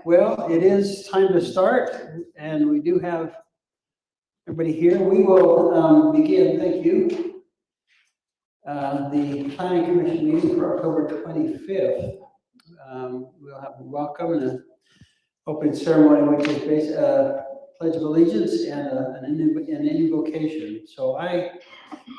well, it is time to start, and we do have everybody here. We will begin, thank you, the Planning Commission meeting for October 25th. We'll have a welcome and an opening ceremony, which is Pledge of Allegiance and an invocation. So I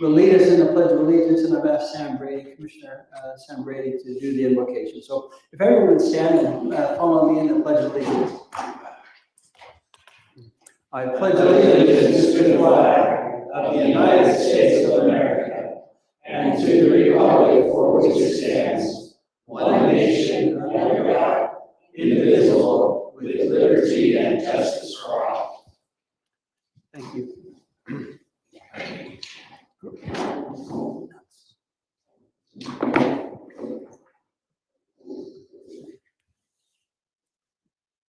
will lead us in the Pledge of Allegiance, and I've asked Sam Brady, Commissioner Sam Brady, to do the invocation. So if everyone would stand and follow me in the Pledge of Allegiance. I pledge allegiance to the flag of the United States of America and to the republic for which it stands, one nation under God, indivisible, with liberty and justice for all. Thank you.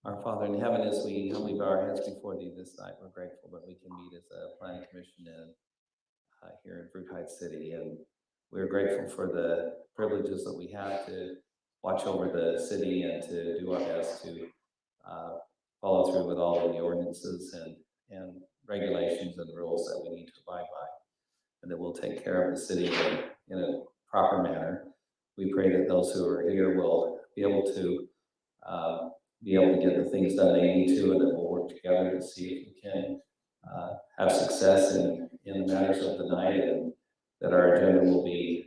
Our Father in heaven, as we humbly bow our heads before thee this night, we're grateful that we can meet as a planning commission here in Fruit Heights City. And we're grateful for the privileges that we have to watch over the city and to do our best to follow through with all of the ordinances and regulations and rules that we need to abide by, and that we'll take care of the city in a proper manner. We pray that those who are here will be able to get the things done they need to, and that we'll work together to see if we can have success in the matters of the night, and that our agenda will be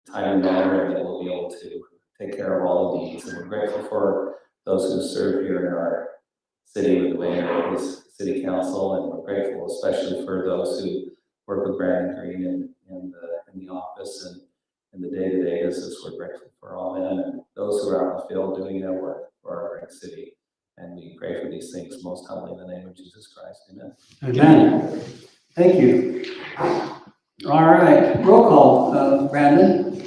timely manner, and that we'll be able to take care of all of these. And we're grateful for those who serve here in our city with the mayor and his city council, and we're grateful especially for those who work with Brandon Green in the office and in the day-to-day business. We're grateful for all men and those who are out in the field doing their work for our great city. And we pray for these things most humbly in the name of Jesus Christ. Amen. Amen. Thank you. All right, roll call, Brandon.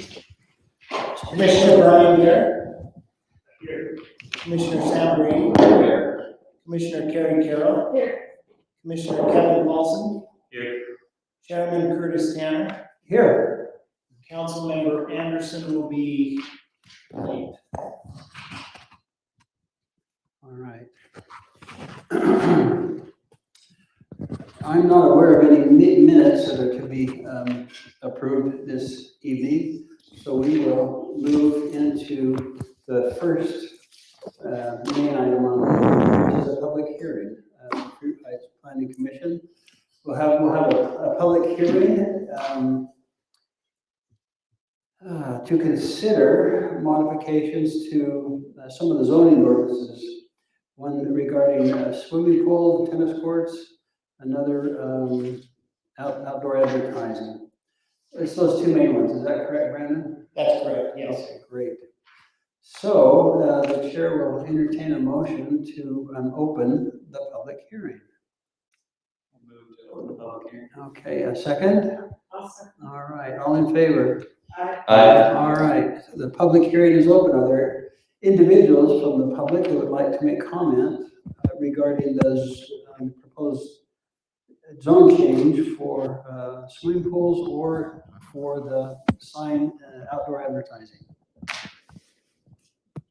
Commissioner Brian Bear. Here. Commissioner Sam Brady. Here. Commissioner Carrie Carroll. Here. Commissioner Kevin Paulson. Here. Chairman Curtis Tanner. Here. Councilmember Anderson will be late. All right. I'm not aware of any minutes that are to be approved this evening, so we will move into the first main item on the agenda, which is a public hearing. Fruit Heights Planning Commission. We'll have a public hearing to consider modifications to some of the zoning ordinances. One regarding swimming pool, tennis courts, another outdoor advertising. It's those two main ones. Is that correct, Brandon? That's correct, yes. Okay, great. So the chair will entertain a motion to open the public hearing. I'll move to open the public hearing. Okay, a second? Awesome. All right, all in favor? Aye. All right, the public hearing is open. Are there individuals from the public who would like to make comment regarding those proposed zone change for swimming pools or for the sign outdoor advertising?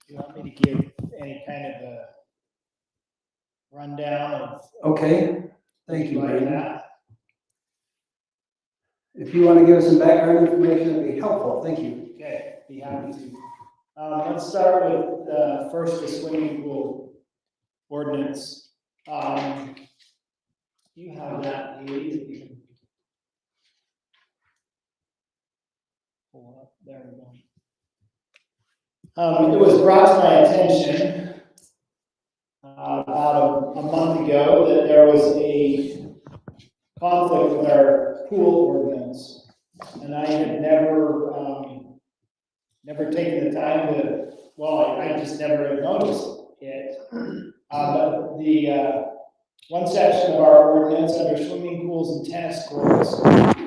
Do you want me to give any kind of a rundown of? Okay, thank you, like Brandon. that? If you want to give us some background information, that'd be helpful. Thank you. Okay, be happy to. Let's start with first the swimming pool ordinance. You have that, Haley, that you can pull up. There we go. It was brought to my attention about a month ago that there was a conflict with our pool ordinance, and I had never taken the time to, I just never had noticed it. But the one section of our ordinance under swimming pools and tennis courts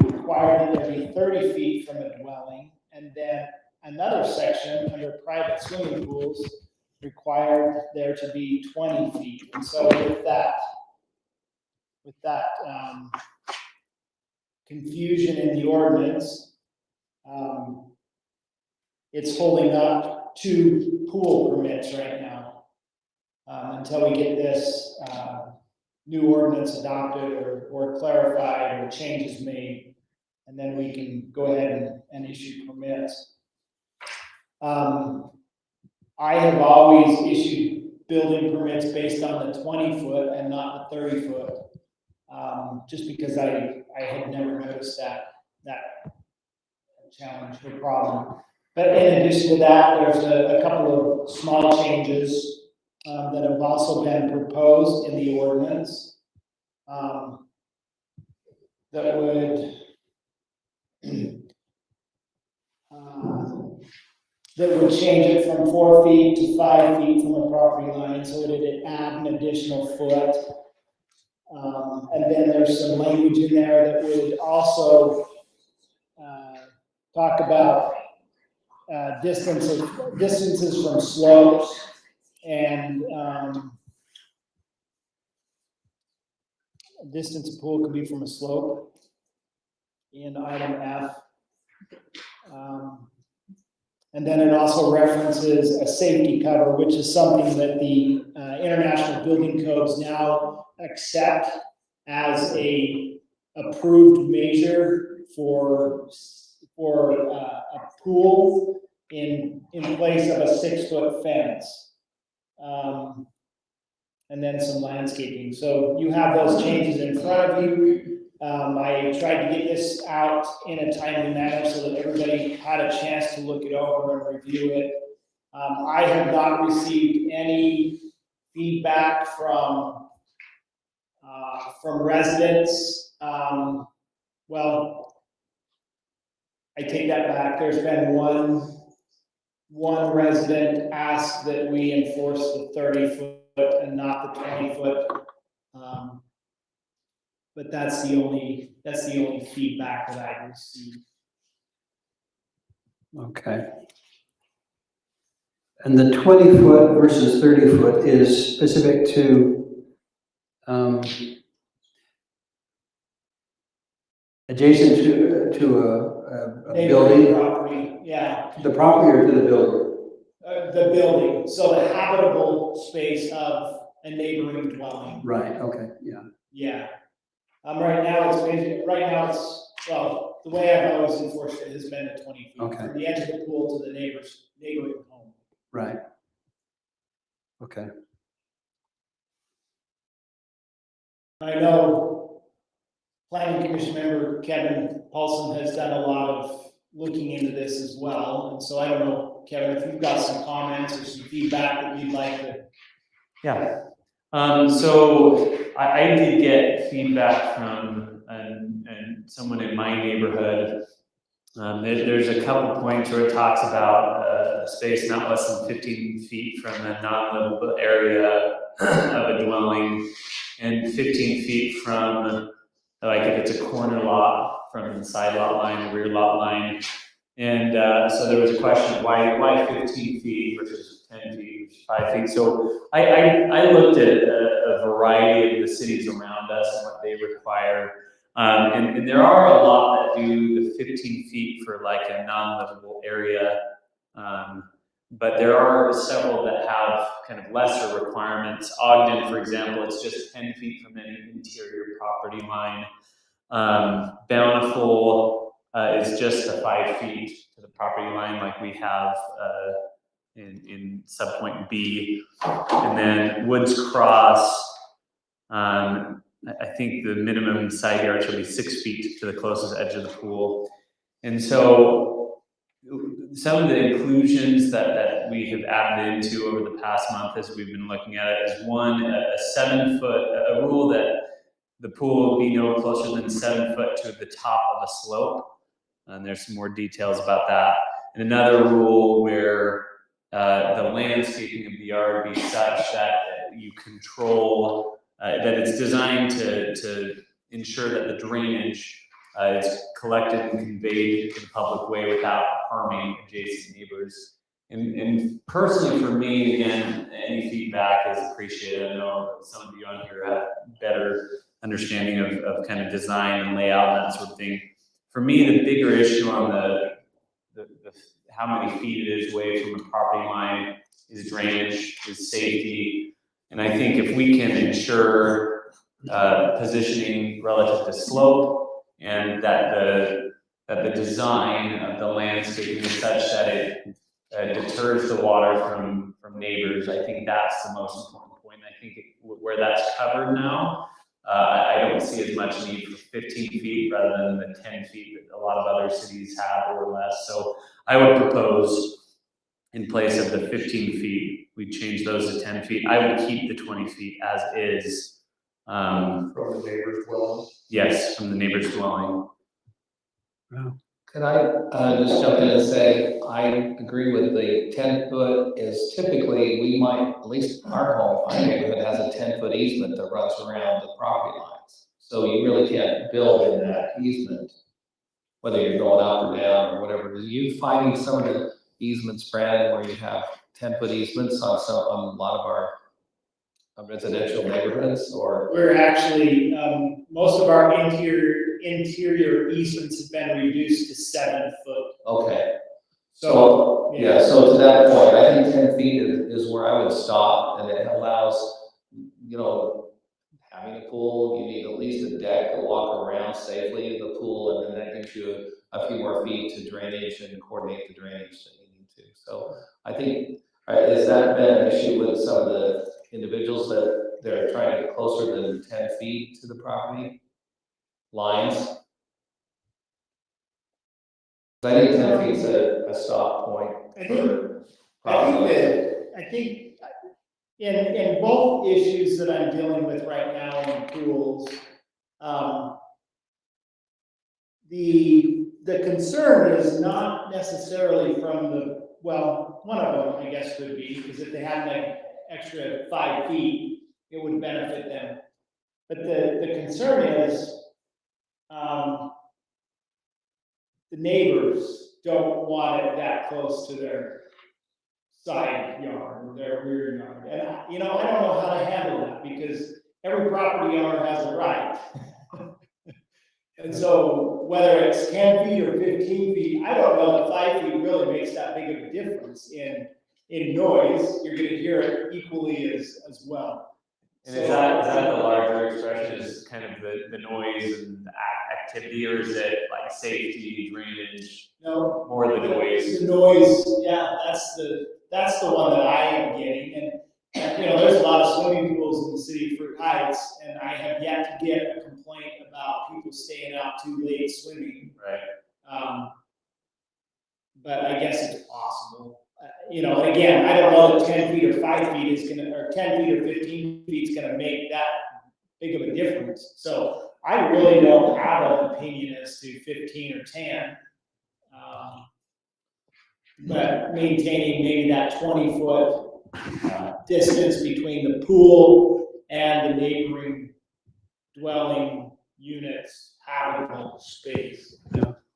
required that there be 30 feet from a dwelling, and then another section under private swimming pools required there to be 20 feet. And so with that confusion in the ordinance, it's holding up 2 pool permits right now, until we get this, new ordinance adopted or clarified or changes made, and then we can go ahead and issue permits. I have always issued building permits based on the 20-foot and not the 30-foot, just because I had never noticed that challenge or problem. But in addition to that, there's a couple of small changes that have also been proposed in the ordinance that would change it from 4 feet to 5 feet from the property line, so it would add an additional foot. And then there's some language in there that would also talk about distances from slopes and distance of pool could be from a slope in item F. And then it also references a safety cover, which is something that the International Building Codes now accept as a approved measure for a pool in place of a 6-foot fence. And then some landscaping. So you have those changes in front of you. I tried to get this out in a timely manner so that everybody had a chance to look it over and review it. I have not received any feedback from residents. Well, I take that back. There's been one resident asked that we enforce the 30-foot and not the 20-foot. But that's the only feedback that I received. Okay. And the 20-foot versus 30-foot is specific to adjacent to a building? Property, yeah. To the property or to the building? The building, so the habitable space of a neighboring dwelling. Right, okay, yeah. Yeah. Right now well, the way I've always enforced it has been at 20 feet. Okay. From the edge of the pool to the neighboring home. Right. Okay. I know Planning Commission member Kevin Paulson has done a lot of looking into this as well. And so I don't know, Kevin, if you've got some comments or some feedback that you'd like to. Yeah. So I did get feedback from and someone in my neighborhood. There's a couple points where it talks about a space not less than 15 feet from a non-livable area of a dwelling, and 15 feet from, like, if it's a corner lot, from the side lot line, the rear lot line. And so there was a question of why 15 feet versus 10 feet, 5 feet. So I looked at a variety of the cities around us and what they require. And there are a lot that do the 15 feet for like a non-livable area. But there are several that have kind of lesser requirements. Ogden, for example, it's just 10 feet from any interior property line. Bountiful is just 5 feet to the property line, like we have in subpoint B. And then Woods Cross, I think the minimum side yard should be 6 feet to the closest edge of the pool. And so some of the inclusions that we have added into over the past month as we've been looking at it is one, a 7 foot, a rule that the pool will be no closer than 7 foot to the top of a slope. And there's some more details about that. And another rule where the landscaping of the yard be such that you control, that it's designed to ensure that the drainage is collected and conveyed to the public way without harming adjacent neighbors. And personally for me, again, any feedback is appreciated. I know some of you on here have better understanding of kind of design and layout and that sort of thing. For me, the bigger issue on the how many feet it is away from the property line, is drainage, is safety. And I think if we can ensure positioning relative to slope, and that the design of the landscaping is such that it deters the water from neighbors, I think that's the most important point. I think where that's covered now, I don't see as much need for 15 feet rather than the 10 feet that a lot of other cities have or less. So I would propose, in place of the 15 feet, we change those to 10 feet. I would keep the 20 feet as is. From the neighbor's dwelling? Yes, from the neighbor's dwelling. Could I just jump in and say, I agree with the 10-foot is typically, we might, at least our home, my neighborhood has a 10-foot easement that runs around the property lines. So you really can't build in that easement, whether you're going up or down or whatever. Are you finding some of the easements, Brandon, where you have 10-foot easements on a lot of our residential neighborhoods, or? We're actually, most of our interior easements have been reduced to 7 foot. Okay. So, Yeah, so to that point, I think 10 feet is where I would stop, and it allows, you know, having a pool, you need at least a deck to walk around safely in the pool, and then that gives you a few more feet to drainage and coordinate the drainage that you need to. So I think, has that been an issue with some of the individuals that they're trying to get closer than 10 feet to the property lines? I think 10 feet is a stop point for property. I think in both issues that I'm dealing with right now in pools, the concern is not necessarily from the, well, one of them, I guess, could be, because if they had like extra 5 feet, it would benefit them. But the concern is, the neighbors don't want it that close to their side yard, or their rear yard. And, you know, I don't know how to handle that, because every property owner has a right. And so whether it's 10 feet or 15 feet, I don't know that 5 feet really makes that big of a difference in noise. You're gonna hear it equally as well. And is that the larger expression, is kind of the noise and the activity, or is it like safety, drainage, No, more the noise? the noise, yeah, that's the one that I am getting. And you know, there's a lot of swimming pools in the city of Fruit Heights, and I have yet to get a complaint about people staying out too late swimming. Right. But I guess it's possible. You know, and again, I don't know that 10 feet or 5 feet is gonna, or 10 feet or 15 feet is gonna make that big of a difference. So I really don't have an opinion as to 15 or 10. But maintaining maybe that 20-foot distance between the pool and the neighboring dwelling units, habitable space.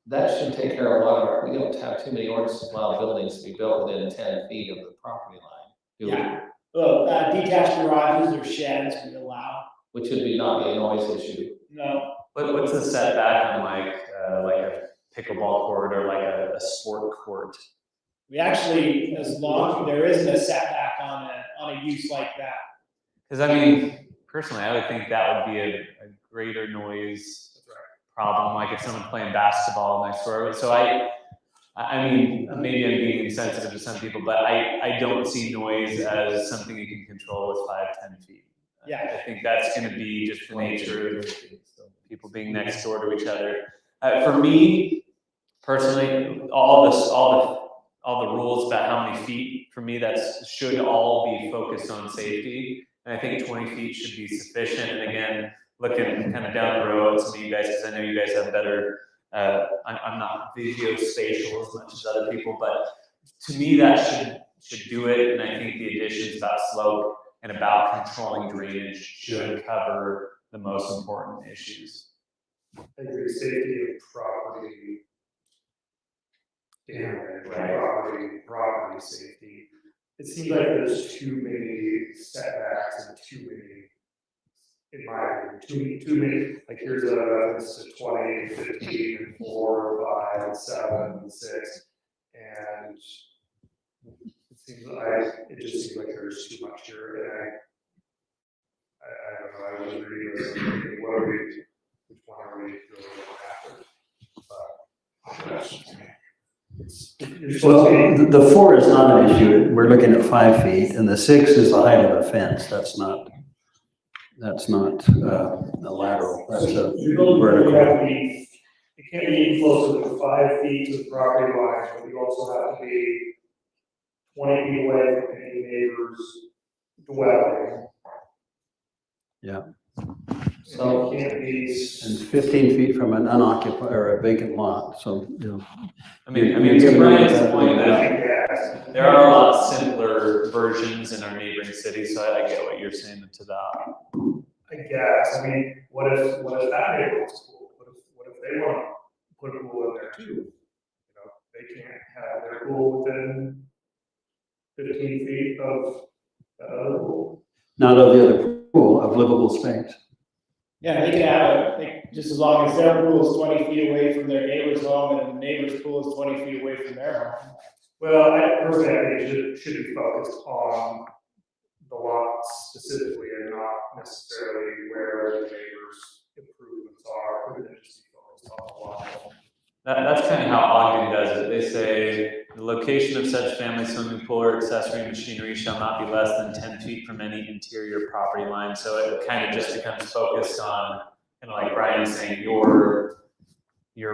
That should take care of a lot of our, we don't have too many ordinances allow buildings to be built within 10 feet of the property line. Do we? Yeah. Well, detached garages or sheds we allow. Which would not be a noise issue. No. What's the setback on like a pickleball court or like a sport court? We actually, as long, there isn't a setback on a use like that. Because I mean, personally, I would think that would be a greater noise problem, like if someone's playing basketball next door. So I mean, maybe I'm being insensitive to some people, but I don't see noise as something you can control with 5-10 feet. Yeah. I think that's going to be just the nature of people being next door to each other. For me, personally, all the rules about how many feet, for me, that should all be focused on safety. And I think 20 feet should be sufficient. And again, looking kind of down the road, some of you guys, because I know you guys have better, I'm not video spatial as much as other people, but to me that should do it. And I think the additions about slope and about controlling drainage should cover the most important issues. I agree, safety of property damage, Right. property safety. It seems like there's too many setbacks and too many, in my opinion, too many, like here's a reference to 20, 15, 4, 5, 7, 6. And it just seems like there's too much here, and I don't know, I was reading this, and thinking, which one are we really going after? Well, the 4 is not an issue. We're looking at 5 feet, and the 6 is the height of the fence. That's not a lateral. That's a You're building, you vertical. have to be, it can't be any closer than 5 feet to the property line, but you also have to be 20 feet away from any neighbor's dwelling. Yeah. So- It can't be. And 15 feet from an unoccupied or a vacant lot, so, you know. I mean, to Brian's point, that Yes. there are a lot simpler versions in our neighboring cities, so I get what you're saying to that. I guess, I mean, what if that neighborhood's pool, what if they want to put a pool in there too? You know, they can't have their pool within 15 feet of that other pool. Not of the other pool, of livable space. Yeah, they can have just as long as their pool is 20 feet away from their neighbor's home and the neighbor's pool is 20 feet away from their home. Well, I personally, I think it should be focused on the lots specifically and not necessarily where the neighbors' improvements are, could it just be focused on the lot? That's kind of how Ogden does it. They say the location of such family swimming pool or accessory machinery shall not be less than 10 feet from any interior property line. So it kind of just becomes focused on, kind of like Brian saying, your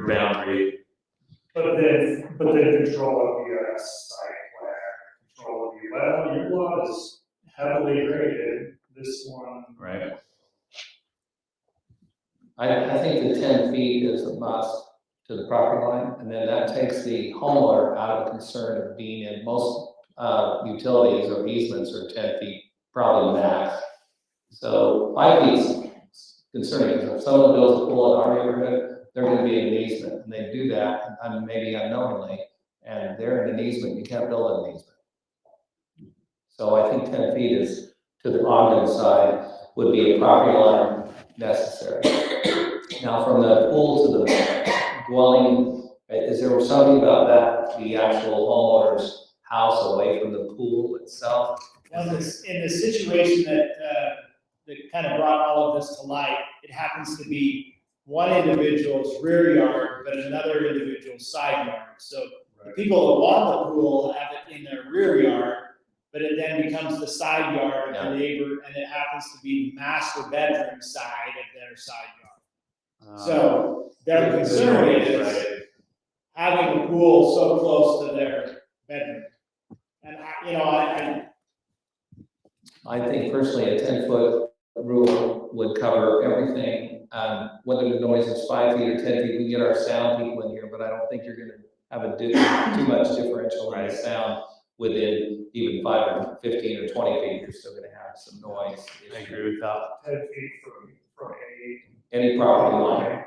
boundary. But then control of the site plan, control of your lot is heavily graded, this one. Right. I think the 10 feet is a must to the property line, and then that takes the homeowner out of concern of being in most utilities or easements are 10 feet, probably max. So 5 feet is concerning, because if someone builds a pool in our neighborhood, they're gonna be in an easement, and they do that, and maybe unknowingly, and they're in an easement, you can't build in an easement. So I think 10 feet is, to the Ogden side, would be a property line necessary. Now, from the pool to the dwelling, is there something about that, the actual homeowner's house away from the pool itself? Well, in the situation that kind of brought all of this to light, it happens to be one individual's rear yard, but another individual's side yard. So the people that want the pool have it in their rear yard, but it then becomes the side yard of the neighbor, and it happens to be the master bedroom side of their side yard. So their concern is having the pool so close to their bedroom. And I think personally, a 10-foot rule would cover everything, whether the noise is 5 feet or 10 feet, we can get our sound people in here, but I don't think you're gonna have too much differential in the sound within even 5 or 15 or 20 feet, you're still gonna have some noise. I agree with that. 10 feet from Any property line,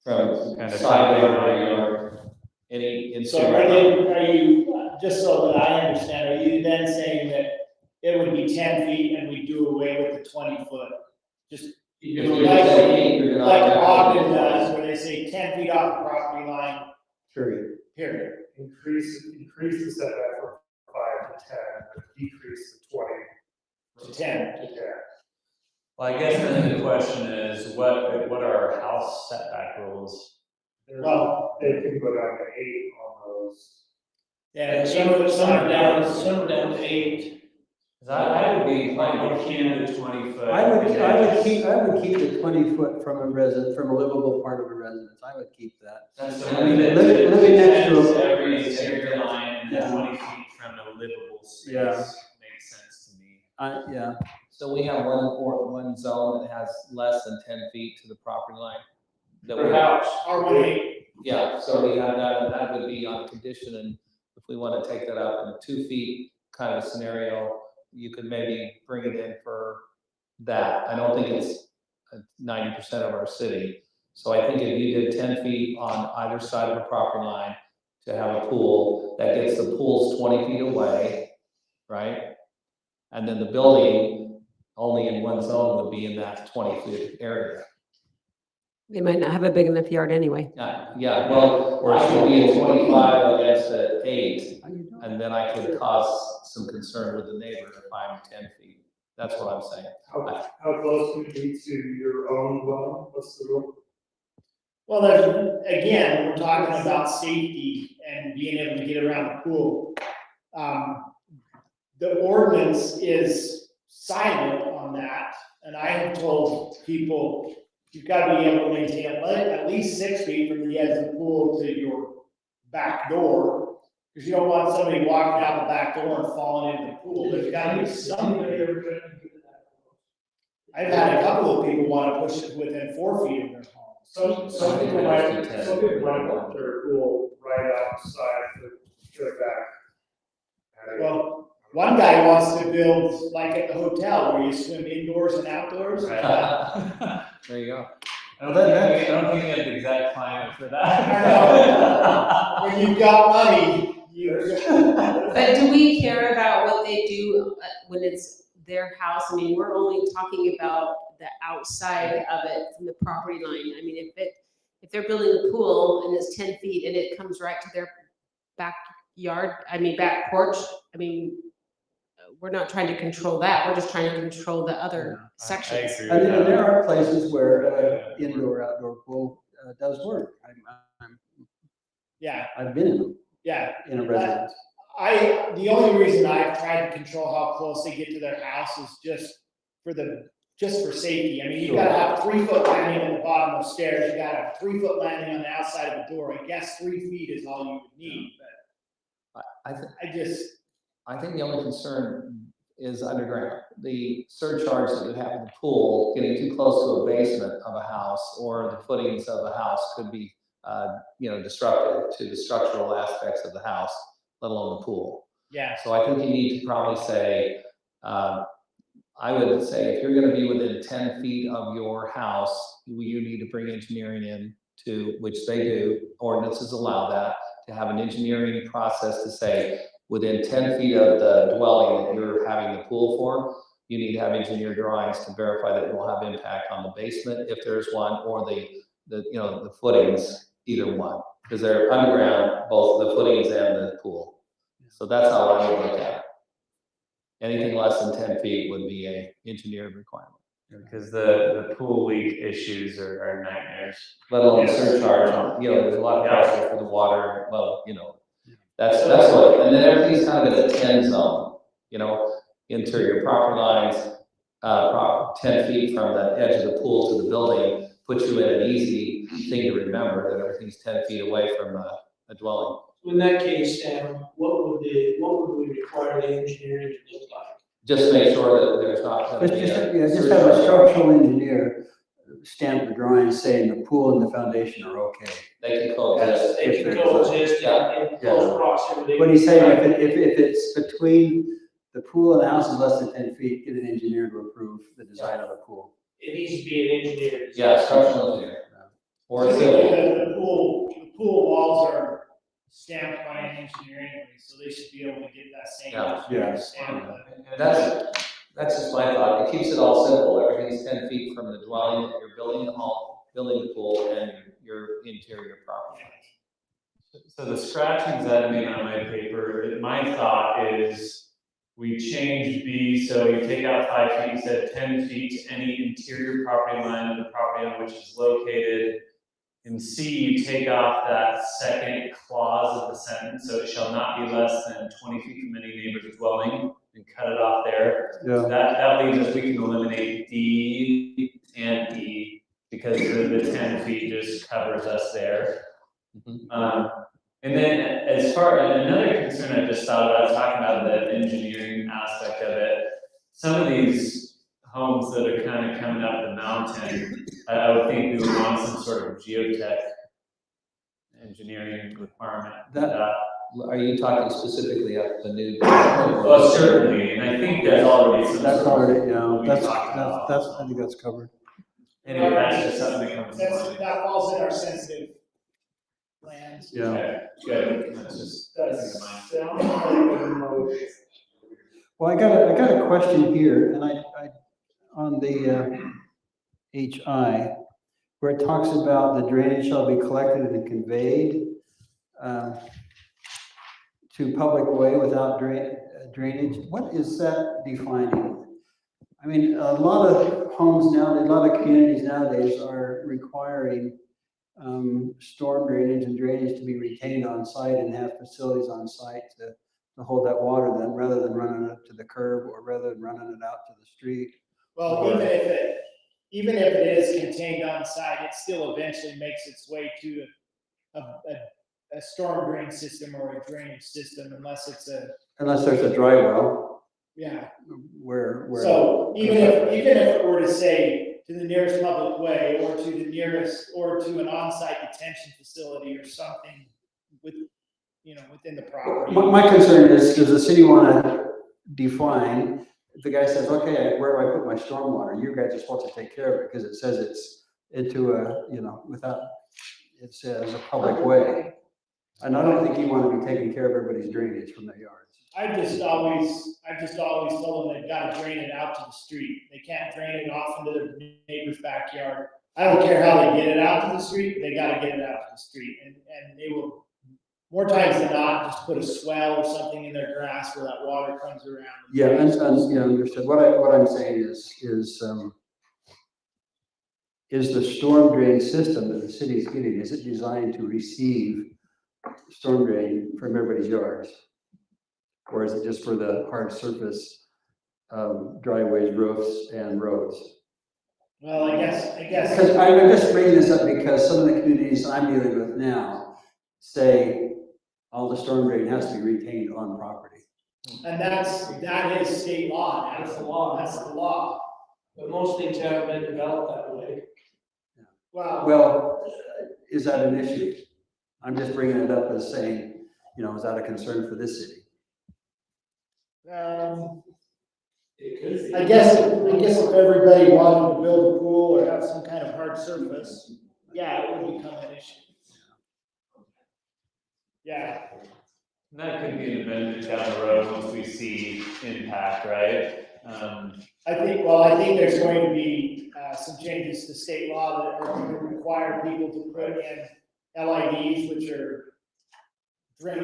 from Kind of side yard, property rear yard, any so interior. are you, just so that I understand, are you then saying that it would be 10 feet and we do away with the 20-foot? Just If you're 10 feet, you're gonna like have to- Ogden does, where they say 10 feet off the property line, Period. period. increase the setback from 5 to 10, but decrease the 20 To 10. to 10. Well, I guess then the question is, what are our house setback rules? Well, They can go down to 8 on those. yeah, some are down to 8. 'Cause I would be inclined to keep the 20-foot. I would keep the 20 foot from a livable part of a residence. I would keep that. That's I mean, living next to a- every interior line and then 20 feet from a livable space Yeah. makes sense to me. Yeah, So we have one zone that has less than 10 feet to the property line. That we House, R18. Yeah, so we have that, and that would be on condition, and if we want to take that up in a 2 feet kind of scenario, you could maybe bring it in for that. I don't think it's 90% of our city. So I think if you did 10 feet on either side of the property line to have a pool, that gets the pools 20 feet away, right? And then the building only in one zone would be in that 20 foot area. They might not have a big enough yard anyway. Yeah, well, or it should be a 25 against an 8, How you doing? and then I could cause some concern with the neighbor if I'm 10 feet. That's what I'm saying. How close would it be to your own dwelling? What's the rule? Well, there's, again, we're talking about safety and being able to get around the pool. The ordinance is silent on that, and I have told people, you've got to be able to maintain at least 6 feet from the edge of the pool to your back door, because you don't want somebody walking out the back door and falling into the pool. There's got to be something. I've had a couple of people want to push it within 4 feet of their home. Some people might want their pool right outside the back. Well, one guy wants to build like at the hotel where you swim indoors and outdoors. There you go. I don't think we have the exact climate for I When you've got money, you. But do we care about what they do when it's their house? I mean, we're only talking about the outside of it from the property line. I mean, if they're building a pool and it's 10 feet and it comes right to their backyard, back porch, we're not trying to control that. We're just trying to control the other sections. agree I with mean, that. there are places where indoor, outdoor pool does work. Yeah, I've been in them, yeah. in a residence. The only reason I've tried to control how close they get to their house is just for safety. I mean, you gotta have 3-foot landing at the bottom of the stairs, you gotta have 3-foot landing on the outside of the door. I guess 3 feet is all you would need, but I think the only concern is underground. The surcharge that you have in the pool, getting too close to a basement of a house or the footings of a house could be, disruptive to the structural aspects of the house, let alone the pool. yeah. So I think you need to probably say, I would say if you're gonna be within 10 feet of your house, you need to bring engineering in to, which they do, ordinances allow that, to have an engineering process to say, within 10 feet of the dwelling that you're having the pool for, you need to have engineer drawings to verify that it will have impact on the basement if there's one, or the footings, either one, because they're underground, both the footings and the pool. So that's how I would look at it. Anything less than 10 feet would be a engineered requirement, Because the pool leak issues are nightmares. let alone Yes. surcharge on, there's a lot of pressure for the water, that's what, and then everything's kind of in a 10 zone, interior property lines, 10 feet from the edge of the pool to the building, puts you in an easy thing to remember, that everything's 10 feet away from a dwelling. In that case, Sam, what would we require the engineering to look like? Just make sure that there's not gonna Just, be just have a structural engineer stamp the drawing saying the pool and the foundation are okay. They can coexist. They can coexist Yeah. in close proximity. What he's saying, if it's between the pool and the house is less than 10 feet, get an engineer to approve the design of the pool. It needs to be an engineer. Yeah, structural engineer. Or civil. The pool walls are stamped by an engineer anyway, so they should be able to get that same. Yeah. stamp. That's just my thought. It keeps it all simple. Everything's 10 feet from the dwelling that you're building the home, building the pool, and your interior property. So the scratchings that I made on my paper, my thought is we change B, so you take out 5 feet, instead of 10 feet, any interior property line of the property on which is located. In C, you take off that second clause of the sentence, so it shall not be less than 20 feet from any neighbor's dwelling, and cut it off there. Yeah. That leaves us, we can eliminate D and E, because the 10 feet just covers us there. And then as far, another concern I just thought about, talking about the engineering aspect of it, some of these homes that are kind of coming up the mountain, I would think we would want some sort of geotech engineering requirement. Are you talking specifically of the new? Well, certainly, and I think there's already some. That's sort of- already, we that's, talked about. I think that's covered. Anyway, that's just something that comes to mind. That falls in our sensitive lands. Yeah. Okay, good, that's just, That keep in mind. sounds like a motion. Well, I got a question here, and I on the HI, where it talks about the drainage shall be collected and conveyed to public way without drainage. What is that defining? I mean, a lot of homes nowadays, a lot of communities nowadays are requiring storm drainage and drainage to be retained on site and have facilities on site to hold that water then, rather than running it to the curb or rather than running it out to the street. Well, even if it is contained on site, it still eventually makes its way to a storm drain system or a drainage system unless it's Unless there's a dry well yeah. where. So even if it were to say to the nearest public way or to the nearest, or to an on-site detention facility or something within the property. My concern is, does the city want to define, if the guy says, okay, where do I put my stormwater? You guys are supposed to take care of it because it says it's into a, without, it says a public way. And I don't think you want to be taking care of everybody's drainage from their yards. I've just always told them they've got to drain it out to the street. They can't drain it off into their neighbor's backyard. I don't care how they get it out to the street, they got to get it out to the street. And they will, more times than not, just put a swell or something in their grass where that water comes around. Yeah, understood. What I'm saying is the storm drain system that the city's getting, is it designed to receive storm drain from everybody's yards? Or is it just for the hard surface driveways, roofs, and roads? Well, I guess. Because I'm just bringing this up because some of the communities I'm dealing with now say all the storm drain has to be retained on property. And that is state law. That's the law. That's the law. But most things haven't been developed that way. Well, Is that an issue? I'm just bringing it up as saying, is that a concern for this city? It could be. I guess if everybody wanted to build a pool or have some kind of hard surface, yeah, it would become an issue. Yeah, And that could be an amendment down the road once we see impact, right? I think there's going to be some changes to state law that are going to require people to put in LIDs, which are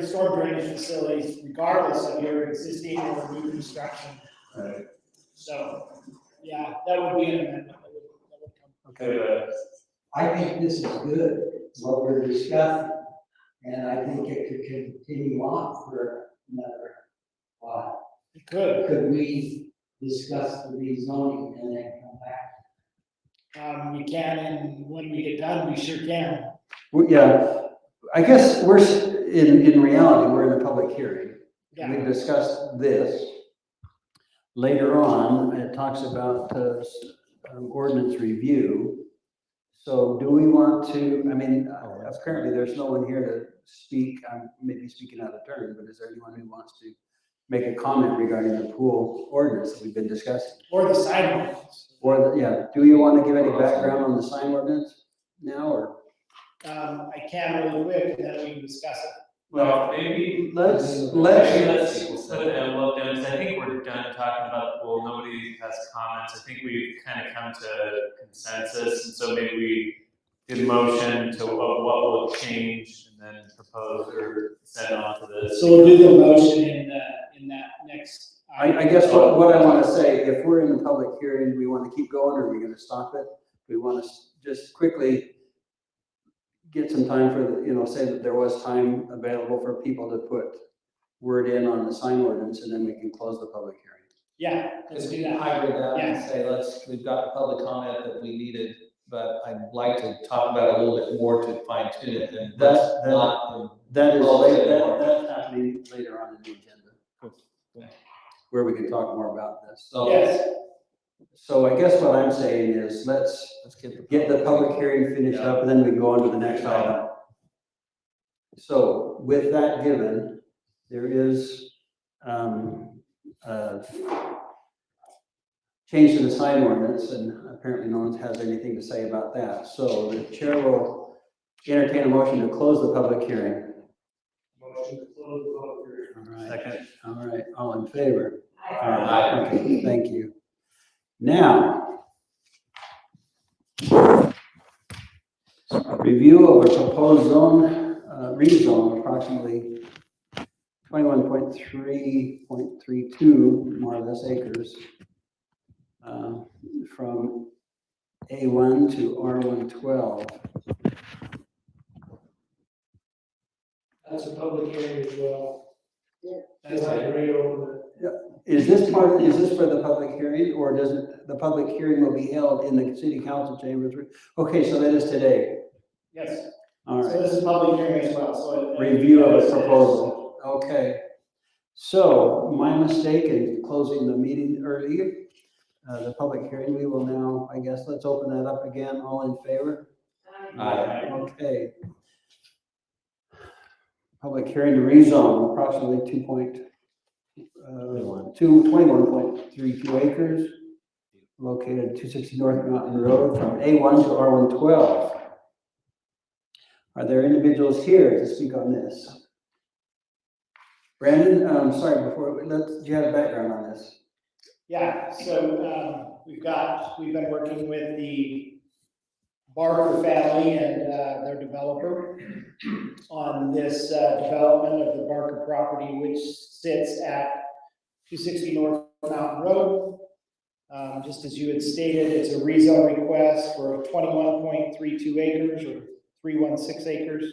storm drainage facilities, regardless of your existing or new construction. Right. So, yeah, that would be an amendment that would come. Okay, I think this is good, what we're discussing, and I think it could continue on for another while. It could. Could we discuss the rezoning and then come back? We can, and when we get done, we sure can. Well, yeah, I guess in reality, we're in a public hearing. Yeah. We discussed this. Later on, it talks about ordinance review. So do we want to, apparently there's no one here to speak, I'm maybe speaking out of turn, but is there anyone who wants to make a comment regarding the pool ordinance that we've been discussing? Or the sidewalks. Do you want to give any background on the sign ordinance now, or? I can really quick, and then we can discuss it. well, maybe Let's put the envelope down, because I think we're done talking about the pool, nobody has comments, I think we've kind of come to consensus, and so maybe we did motion to what will change, and then propose or send on to this. So we'll do the motion in that next. I guess what I want to say, if we're in a public hearing, do we want to keep going, or are we going to stop it? We want to just quickly get some time for say that there was time available for people to put word in on the sign ordinance, and then we can close the public hearing. Yeah, let's do that. Hybrid that and Yeah. say, we've got the public comment that we needed, but I'd like to talk about it a little bit more to fine tune it and That- not. That is Well, that's happening later on in the agenda, where we can talk more about this. So Yes, So I guess what I'm saying is, let's get the public hearing finished up, and then we go on to the next item. So with that given, there is, change to the sign ordinance, and apparently no one has anything to say about that. So the chair will entertain a motion to close the public hearing. Motion to close the public hearing. All right, Second. all right, all in favor? Aye. Okay, thank you. Now, Review of a proposed zone, rezone approximately 21.3.32 more or less acres from A1 to R112. That's a public hearing as well. Yeah. That's like right over Is this for the public hearing, or does it, the public hearing will be held in the city council chambers? Okay, so that is today. Yes, All so right. this is public hearing as well, so. Review of a proposal. Okay. So my mistake in closing the meeting early, the public hearing, we will now, I guess, let's open that up again. All in favor? Aye. Okay. Public hearing to rezone approximately 21.32 acres located at 260 North Mountain Road from A1 to R112. Are there individuals here to speak on this? Brandon, sorry, do you have a background on this? Yeah, so, we've been working with the Barker family and, their developer on this, development of the Barker property, which sits at 260 North Mountain Road. Just as you had stated, it's a rezone request for 21.32 acres or 316 acres.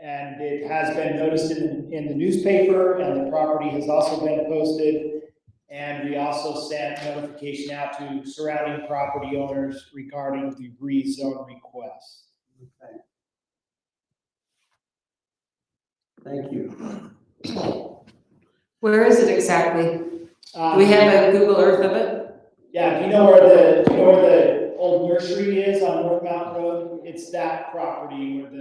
And it has been noticed in the newspaper, and the property has also been posted. And we also sent notification out to surrounding property owners regarding the rezone request. Okay. Thank you. Where is it exactly? Do we have a Google Earth of it? Yeah, do you know where the old nursery is on North Mountain Road? It's that property where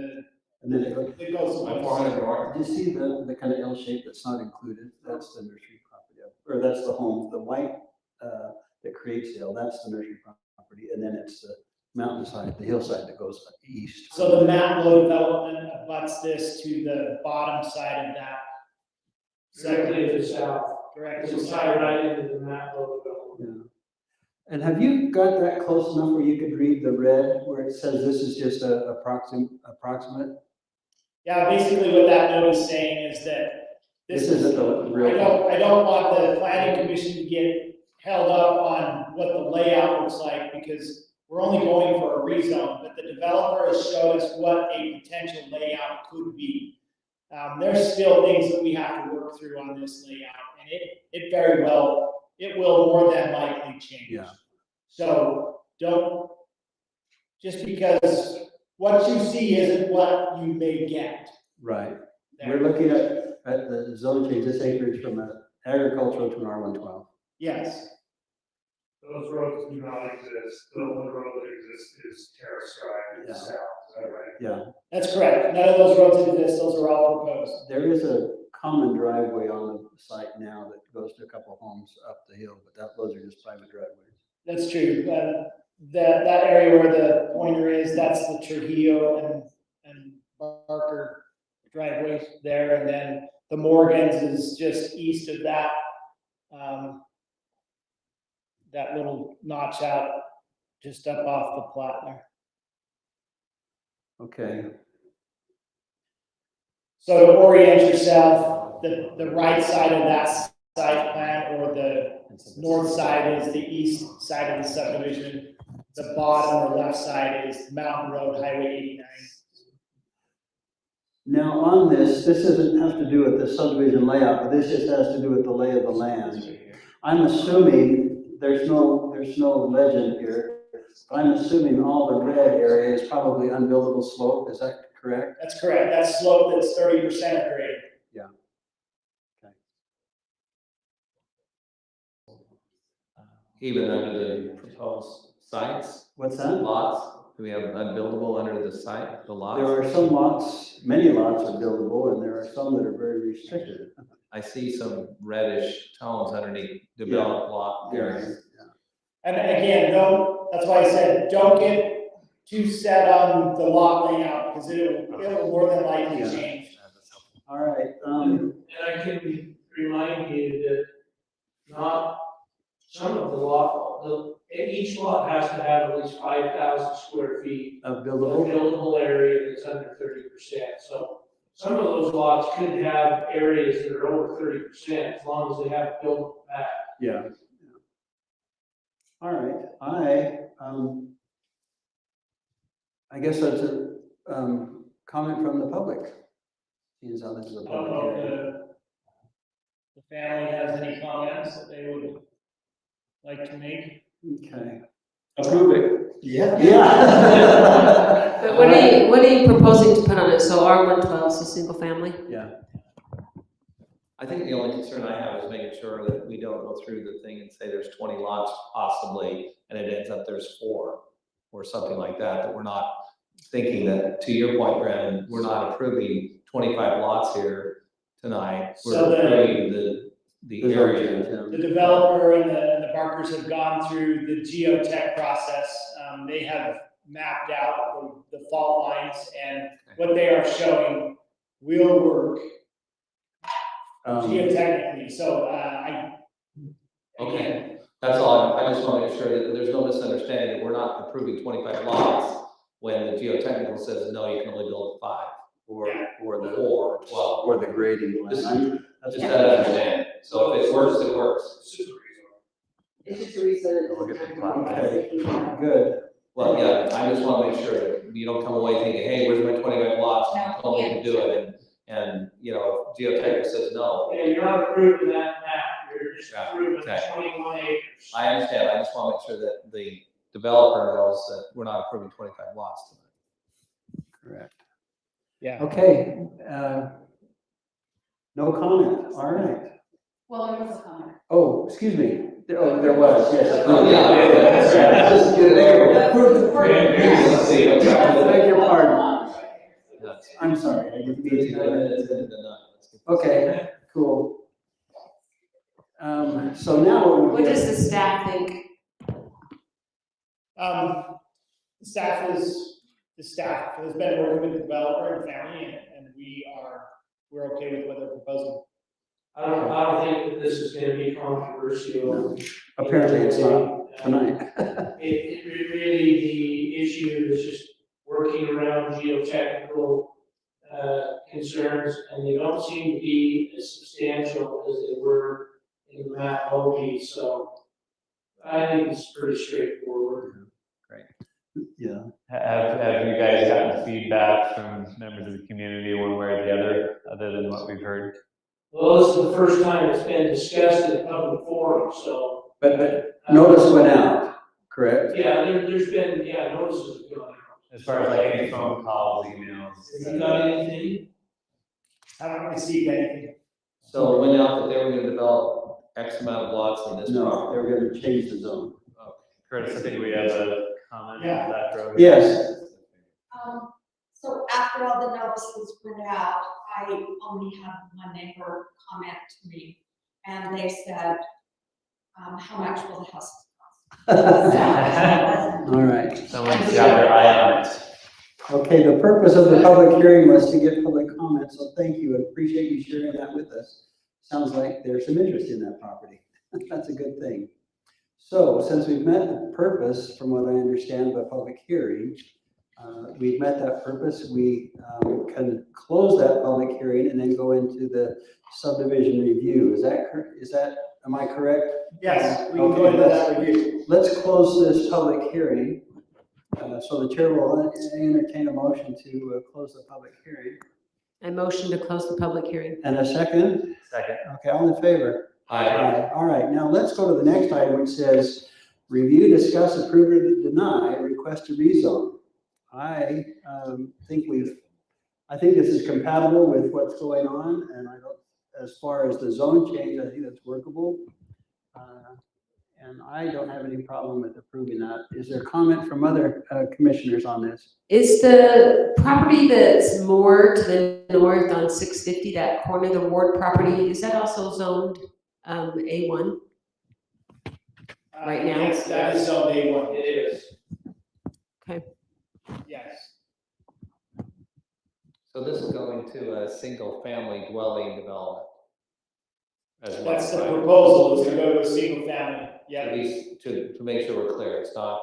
And then it goes. Did you see the kind of L shape that's not included? That's the nursery property, or that's the home, the white that creates the L, that's the nursery property, and then it's the mountainside, the hillside that goes east. So the Mountain Road development abuts this to the bottom side of that. directly to the south. Correct. It's a side right into the map of the. Yeah. And have you got that close enough where you could read the red where it says this is just a approximate? Yeah, basically what that note is saying is that This isn't the real. I don't want the planning commission to get held up on what the layout looks like, because we're only going for a rezone, but the developer has showed us what a potential layout could be. There's still things that we have to work through on this layout, and it very well, it will more than likely change. Yeah. So just because what you see isn't what you may get. Right. there. We're looking at the zone change, this acreage from an agricultural to an R112. Yes, Those roads do not exist. The only road that exists is Terrace Drive in the Yeah. south, is that right? Yeah, that's correct. None of those roads exist. Those are all proposed. there is a common driveway on the site now that goes to a couple of homes up the hill, but those are just private driveways. That's true. That area where the pointer is, that's the Trujillo and Barker driveways there. And then the Morgans is just east of that, that little notch out just up off the plat there. Okay, So to orient yourself, the right side of that site plan, or the north side is the east side of the subdivision. The bottom or left side is Mountain Road, Highway 89. now on this doesn't have to do with the subdivision layout, but this just has to do with the lay of the land. I'm assuming there's no legend here, but I'm assuming all the red area is probably unbuildable slope, is that correct? That's correct. That's slope that's 30% grade. Even under the proposed sites, What's that? lots, do we have unbuildable under the site, the lots? There are some lots, many lots are buildable, and there are some that are very restricted. I see some reddish tones underneath developed lot areas. And again, that's why I said, don't get too set on the lot layout, because it'll more than likely Yeah. change. All right, And I can remind you that not some of the lot, each lot has to have at least 5,000 square feet Of of buildable? buildable area that's under 30%. So some of those lots could have areas that are over 30% as long as they have buildable back. Yeah. All right, I guess that's a, comment from the public. Seeing as how this is a I don't public know hearing. if the family has any comments that they would like to make. Okay. Approve it. Yeah. Yeah. But what are you proposing to put on it? So R112 is a single family? Yeah, I think the only concern I have is making sure that we don't go through the thing and say there's 20 lots possibly, and it ends up there's 4 or something like that, that we're not thinking that, to your point, Brandon, we're not approving 25 lots here tonight. So We're the- approving the area. The developer and the Barkers have gone through the geotech process. They have mapped out the fault lines, and what they are showing will work geotechnically. So, Okay, that's all, I just want to make sure that there's no misunderstanding, that we're not approving 25 lots when the geotechnical says, no, you can only build 5, or the, 4, or 12. or the grading Just- plan. Just to understand, so if it works, it works. It's just a reason. We'll get the plot. Okay, good. Well, yeah, I just want to make sure that you don't come away thinking, hey, where's my 25 lots, you told me to do it, and, you know, geotech says no. Yeah, you're not approving that map, you're just Yeah, approving okay. 21 acres. I understand, I just want to make sure that the developer knows that we're not approving 25 lots tonight. Correct. yeah. Okay, no comment, all right. Well, there was a comment. Oh, excuse me, there was, yes. Oh, yeah. Just get Let's see. Beg your pardon, That's I'm sorry, I didn't mean 35 to. minutes into the night. Let's get this- Okay, cool. So now what What we does get, the staff think? The staff has been working with the developer and family, and we're okay with what they're proposing. I don't think that this is gonna be controversial. apparently it's not tonight. It really, the issue is just working around geotechnical, concerns, and they don't seem to be as substantial as they were in the map only, so I think it's pretty straightforward. Yeah. Have you guys gotten feedback from members of the community one way or the other than what we've heard? Well, this is the first time it's been discussed in a public forum, so. But notice went out, correct? Yeah, there's been, notices have gone out. As far as like any phone calls, emails? Have you got anything? I don't receive anything. So it went out that they were gonna develop X amount of lots in this No, property. they were gonna change the zone. Curtis, I think we have a comment on Yeah. that, Road. Yes, So after all the notices went out, I only had one neighbor comment to me, and they said, how much will the house cost? all right. Someone's got their eye on it. Okay, the purpose of the public hearing was to get public comment, so thank you, and appreciate you sharing that with us. Sounds like there's some interest in that property. That's a good thing. So since we've met the purpose, from what I understand of the public hearing, we've met that purpose, we can close that public hearing and then go into the subdivision review. Is that, am I correct? Yes, we can go into that review. Let's close this public hearing. So the chair will entertain a motion to close the public hearing. I motion to close the public hearing. And a second? Second. Okay, all in favor? Hi. All right, now let's go to the next item, which says, review, discuss, approve, or deny, request to rezone. I think this is compatible with what's going on, and as far as the zone change, I think that's workable. And I don't have any problem with approving that. Is there comment from other commissioners on this? Is the property that's more to the north on 650, that corner, the Ward property, is that also zoned A1? Right now? Yes, that is zone A1. It is. Okay. Yes. So this is going to a single family dwelling development. as well. That's the right? proposal, is to go to a single family, At yeah. least to make sure we're clear, it's not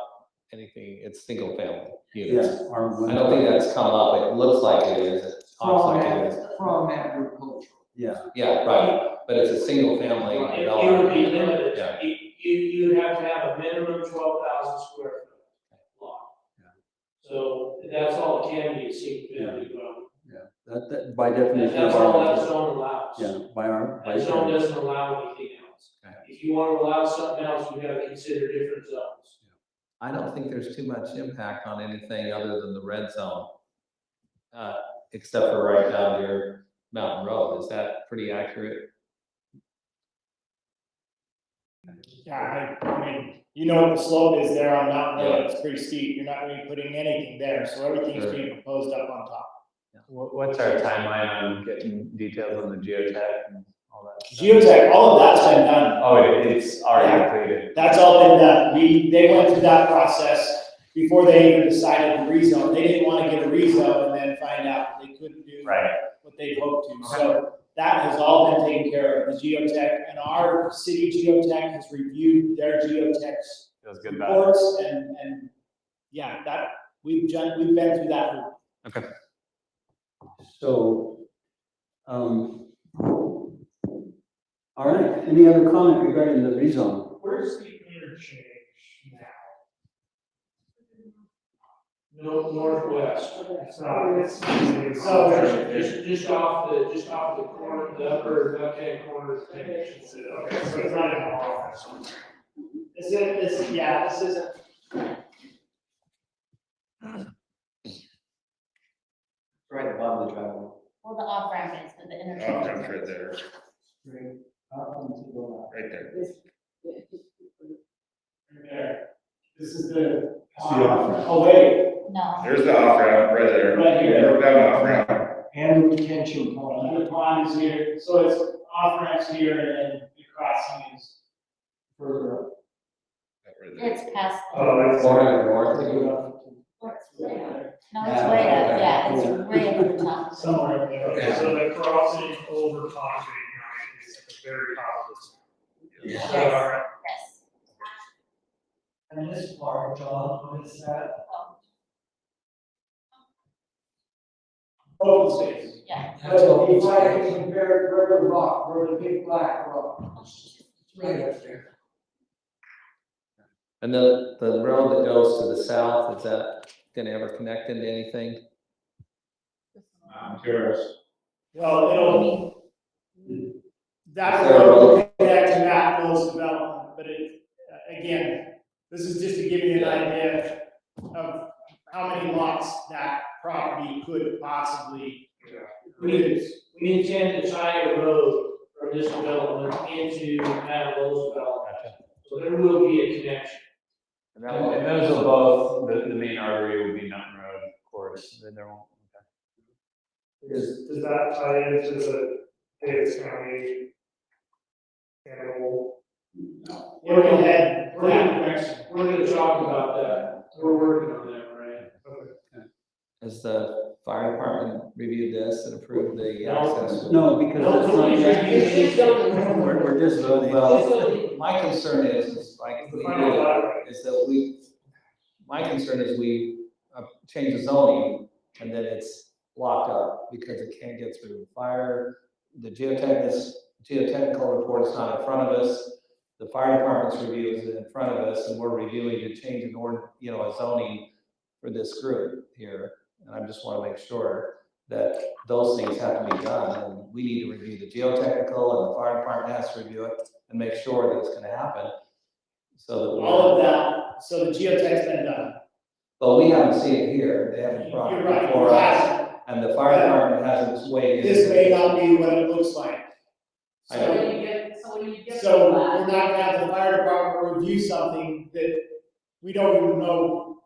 anything, it's single family units. Yes. R1. I don't think that's come up, it looks like it is, it talks like it is. From agriculture. Yeah, Yeah, right, but it's a single family It would be development. limited, Yeah. you'd have to have a minimum 12,000 square foot lot. Yeah. So that's all it can be, a single family dwelling. that by definition. That's of all that R1. zone allows. Yeah, by That zone doesn't allow anything else. Okay. If you want to allow something else, you gotta consider different zones. I don't think there's too much impact on anything other than the red zone. Except for right down near Mountain Road, is that pretty accurate? Yeah, I mean, you know what the slope is there on Mountain Road, it's pretty steep, you're not really putting anything there, so everything's Sure. being proposed up on top. What's our timeline on getting details on the geotech and all that? stuff? Geotech, all of that's been done, Oh, it's already completed. that's all been done, they went through that process before they even decided to rezone, they didn't wanna get a rezone and then find out they couldn't do Right. what they hoped to, so that has all been taken care of, the geotech, and our city geotech has reviewed their geotech's Feels good about it. reports, and, yeah, that, we've been through that route. Okay. So, all right, any other comment regarding the rezone? Where's the interchange now? No, northwest. It's not, it's. Just off the corner, the upper left-hand corner of the connection. Okay, so it's not in the office. This isn't. Right above the driveway. Well, the off ramp is, but the interchange. Off-ramp's right there, Right, up into the- right there. There. This is the. off-ramp. Oh, wait, No, There's the off-ramp right there. right here. Down the off-ramp. And retention pond. The pond is here, so it's off ramps here and then the crossing is further up. Right there. it's past. the- Oh, it's. What's there? No, it's way up, yeah, it's way up at the top. Somewhere up there. Okay, so the crossing over concrete now is at the very top of this. Yes. Alright. Yes. And this part, John, what is that? Open space. Yeah, So if I can compare where the rock, where the big black rock, it's right up there. And the road that goes to the south, is that gonna ever connect into anything? I'm curious. Well, it'll, that Is there a road will road? connect to Matt Mills development, but it, again, this is just to give you an idea of how many lots that property could possibly. We intend to tie a road from this development into Matt Lowell's development. So there will be a connection. And those will both, the main artery will be Mountain Road, of course, then there won't. Does that tie into the Davis County animal? We're gonna head, We're gonna talk about that. We're working on that, right? Has the fire department reviewed this and approved the access? No, because it's not yet. We're just voting. Well, my concern is like, The we final do, plat, is that my concern is we change the zoning and then it's locked up because it can't get through fire. The geotechnical report is not in front of us. The fire department's review is in front of us and we're reviewing to change a zoning for this group here. And I just want to make sure that those things have to be done and we need to review the geotechnical and the fire department has to review it and make sure that it's gonna happen. So that all of that, so the geotech's been done. but we haven't seen it here, they haven't brought You're it right, before it us, hasn't. and the fire department hasn't weighed in. This may not be what it looks like. I know. So we're not gonna have the fire department review something that we don't even know.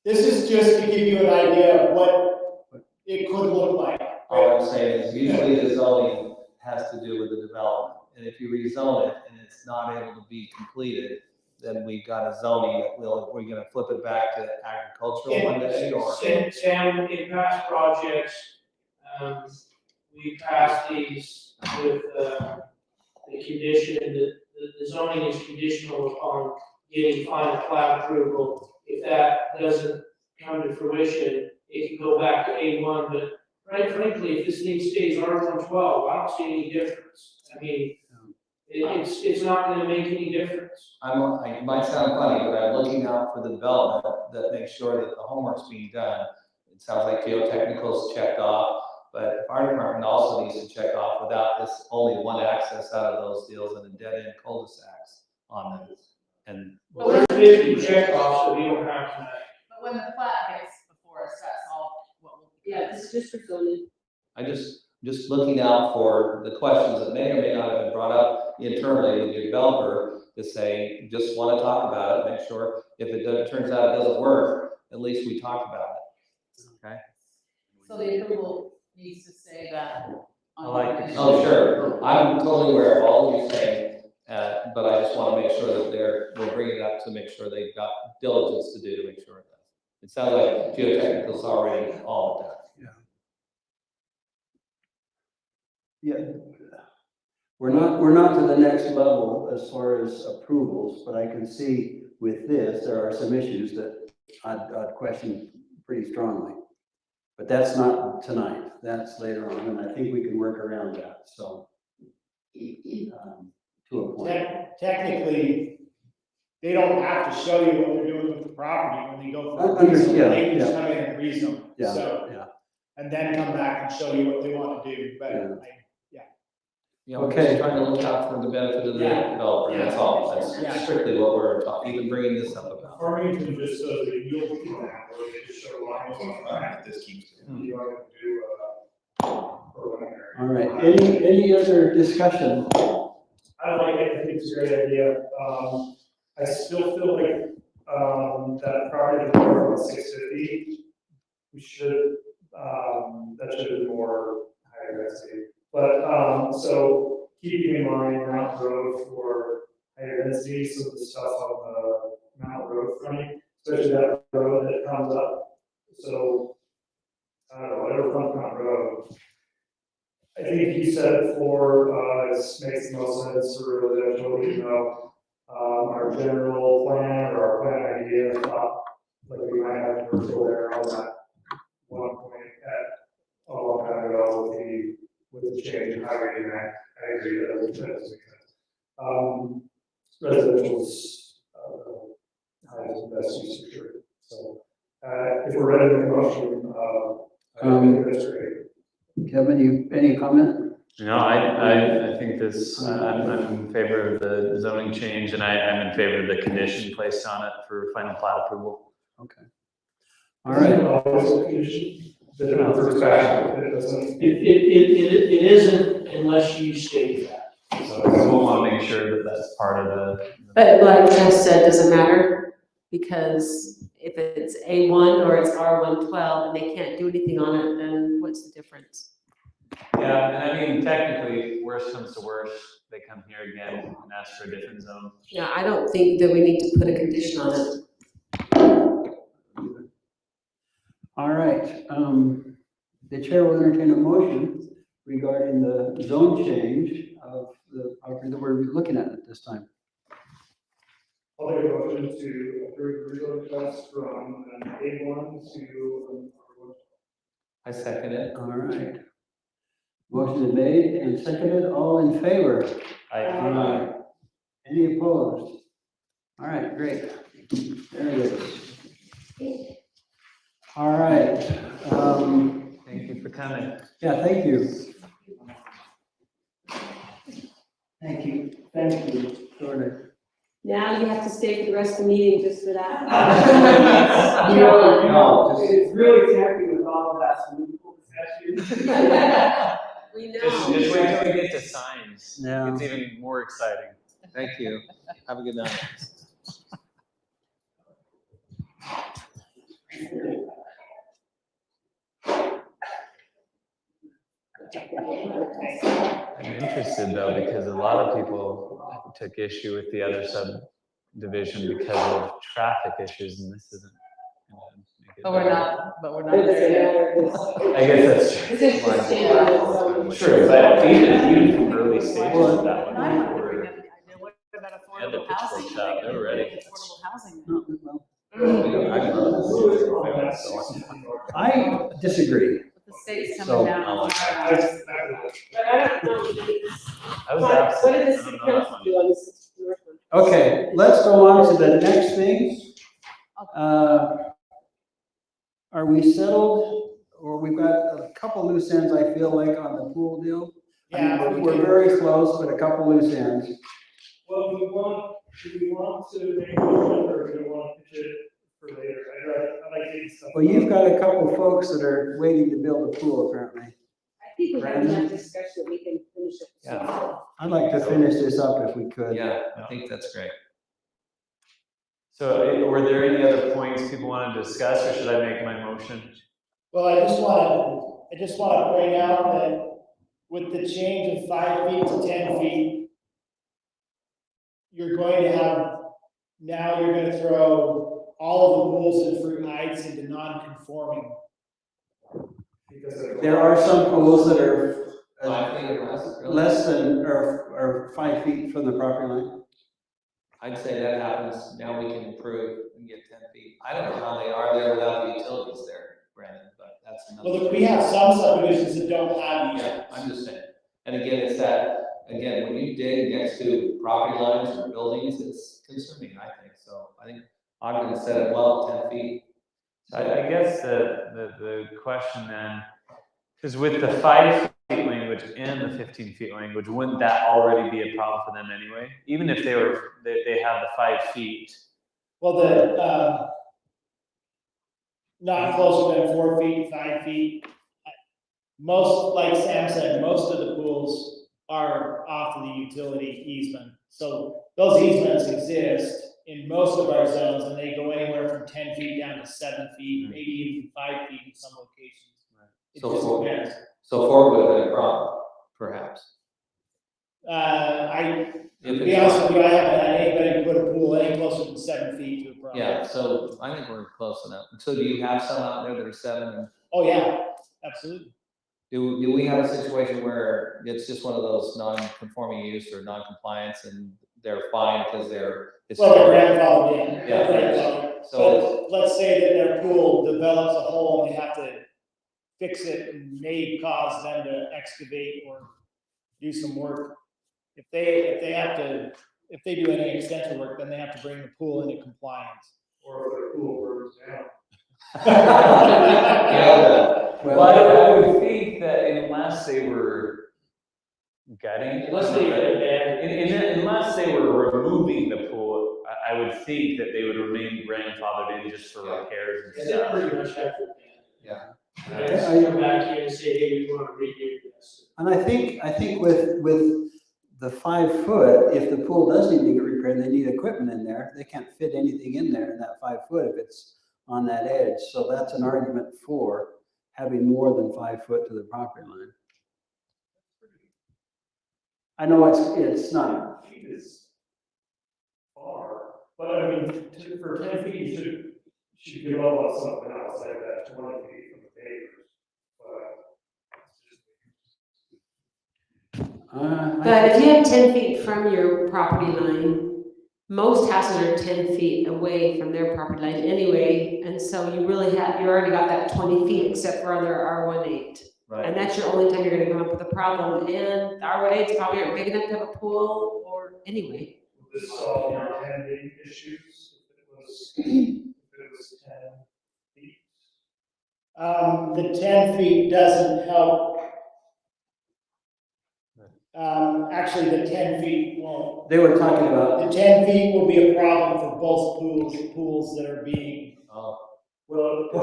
This is just to give you an idea of what it could look like. All I'm saying is usually the zoning has to do with the development, and if you rezone it and it's not able to be completed, then we've got a zoning that we're gonna flip it back to agricultural one day, or? Sam, in past projects, we passed these with, the condition, the zoning is conditional upon getting final plat approval. If that doesn't come to fruition, it can go back to A1, but quite frankly, if this thing stays R112, I don't see any difference. I mean, it's not gonna make any difference. It might sound funny, but I'm looking out for the development that makes sure that the homework's being done. It sounds like geotechnical's checked off, but fire department also needs to check off without this only one access out of those deals and a dead end cul-de-sacs on them. And Well, there's 50 check offs, so we don't have to. But when the plat gets before us, that's all what will be. Yeah, this is just for zoning. I just looking out for the questions that may or may not have been brought up internally with your developer to say, just want to talk about it, make sure if turns out it doesn't work, at least we talked about it. Okay? So the approval needs to say that. I like it. Oh, sure. I'm totally aware of all you're saying, but I just want to make sure that we'll bring it up to make sure they've got diligence to do to make sure it does. It sounds like geotechnical's already all done. Yeah, we're not to the next level as far as approvals, but I can see with this, there are some issues that I'd question pretty strongly. But that's not tonight, that's later on, and I think we can work around that, so. To a point. Technically, they don't have to show you what they're doing with the property when they go for. Yeah, They can just yeah. come in and rezone. Yeah, So, yeah. and then come back and show you what they want to do, but Yeah. You know, we're Okay. just trying to look out for the benefit of the Yeah. developer, that's all. That's Yeah. strictly what we're talking, even bringing this up about. Farmington just does a yield plan where they just show lines on the map. This keeps. You want to do preliminary. All right, any other discussion? I like it, I think it's a great idea. I still feel like, that property is more than 650. We should, that should have been more higher density. But, so keeping in mind Mount Road for higher density, so the stuff on the Mount Road fronting, especially that road that comes up. So, I don't know, whatever comes Mount Road. I think you said it before, it makes the most sense for residential, you know, our general plan or our plan idea, thought, like we might have to go there on that one point at a long time ago with the change in highway demand. I agree that doesn't make sense. Residential's, highest and best use of sure. So, if we're ready to make a motion, I think that's great. Kevin, any comment? No, I think this, I'm in favor of the zoning change and I'm in favor of the condition placed on it for final plat approval. Okay. All right, Always a condition, that it refers back, it doesn't. It isn't unless you state that. So we'll want to make sure that that's part of the. But like Jeff said, doesn't matter, because if it's A1 or it's R112 and they can't do anything on it, then what's the difference? Yeah, and I mean, technically, worst comes to worst, they come here again and ask for a different zone. Yeah, I don't think that we need to put a condition on it. all right. The chair will entertain a motion regarding the zone change of the property that we're looking at this time. I'll make a motion to approve the rezone request from an A1 to an R1. I second it. All right. Motion is made and seconded, all in favor? Aye. Any opposed? All right, great. There it is. All right. Thank you for coming. Yeah, thank you. Thank you, Jordan. Now you have to stay for the rest of the meeting just for that. It's really tempting with all of that swimming pool discussion. We Just know. wait till we get to signs. Yeah. It's even more exciting. Thank you. Have a good night. I'm interested though, because a lot of people took issue with the other subdivision because of traffic issues, and this isn't gonna But we're not there yet. I guess that's true. This is just standard. True, but even from early stages of that And I one, wanted to we bring were. up the idea, what about Yeah, the affordable pitchfork housing? shop, they were ready. Affordable housing. No, well, I I disagree. But the state's So- coming down. on I, ours. But I don't know. I was What absent. did the I city don't know that council one. do on this north one? Okay, let's go on to the next thing. Are we settled, or we've got a couple loose ends, I feel like, on the pool deal? I mean, Yeah, we we're can- very close, but a couple loose ends. Well, do we want to make a motion or do we want to pitch it for later? I like getting stuff. Well, you've got a couple folks that are waiting to build a pool, apparently. I think we had enough discussion, we can finish it. Yeah. I'd like to finish this up if we could. Yeah, I think that's great. So were there any other points people want to discuss, or should I make my motion? Well, I just want to point out that with the change of 5 feet to 10 feet, you're going to throw all of the pools in Fruit Heights into non-conforming. There are some pools that are 5 feet or less, really? less than, or 5 feet from the property line. I'd say that happens, now we can improve and get 10 feet. I don't know how they are there without the utilities there, Brandon, but that's another. Well, we have some subdivisions that don't have these. Yeah, I'm just saying. And again, it's that, again, when you dig next to property lines or buildings, it's consuming, I think. So I think Ogden said it well, 10 feet. I guess the question then, because with the 5 feet language and the 15 feet language, wouldn't that already be a problem for them anyway? Even if they have the 5 feet. Well, not closer than 4 feet, 5 feet. Most, like Sam said, most of the pools are off of the utility easement. So those easements exist in most of our zones, and they go anywhere from 10 feet down to 7 feet, maybe even 5 feet in some locations. It So just for- depends. So 4 would have been a problem, perhaps. To be honest with you, I haven't had anybody put a pool any closer than 7 feet to a property. Yeah, so I think we're close enough. So do you have some out there that are 7? And Oh, yeah, absolutely. do we have a situation where it's just one of those non-conforming use or non-compliance and they're fine because they're. Well, they're grandfathered in. Yeah. Grandfathered. So- So let's say that their pool develops a hole and they have to fix it and may cause them to excavate or do some work. If they do any extension work, then they have to bring the pool into compliance. Or if their pool burns down. Well, I would think that unless they were gutting. Unless they abandoned. Unless they were removing the pool, I would think that they would remain grandfathered in just for repairs and And they stuff. pretty much have to. Yeah. And then come back here and say, hey, we want to redo this. And I think with the 5 foot, if the pool does need to get repaired, they need equipment in there. They can't fit anything in there in that 5 foot if it's on that edge. So that's an argument for having more than 5 foot to the property line. I know it's not, Feet is far, but I mean, for 10 feet, you should give up on something else like that, 20 feet from the neighbors. But if you have 10 feet from your property line, most houses are 10 feet away from their property line anyway. And so you already got that 20 feet except for other R18. Right. And that's your only time you're gonna come up with a problem. And the R18s probably aren't big enough to have a pool or anyway. Would this solve your handling issues if it was 10 feet? The 10 feet doesn't help. Actually, the 10 feet won't. they were talking about, The 10 feet will be a problem for both pools that are being. Oh, Well, the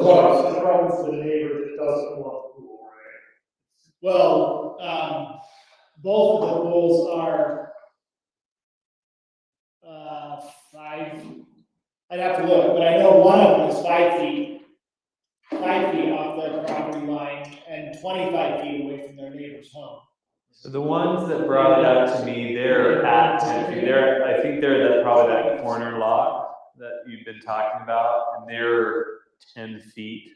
problem for the neighbor that doesn't want the pool, right? Well, both of the pools are 5, I'd have to look, but I know one of them is 5 feet. 5 feet off their property line and 25 feet away from their neighbor's home. So the ones that brought it up to me, they're at 10 feet. I think they're probably that corner lot that you've been talking about, and they're 10 feet.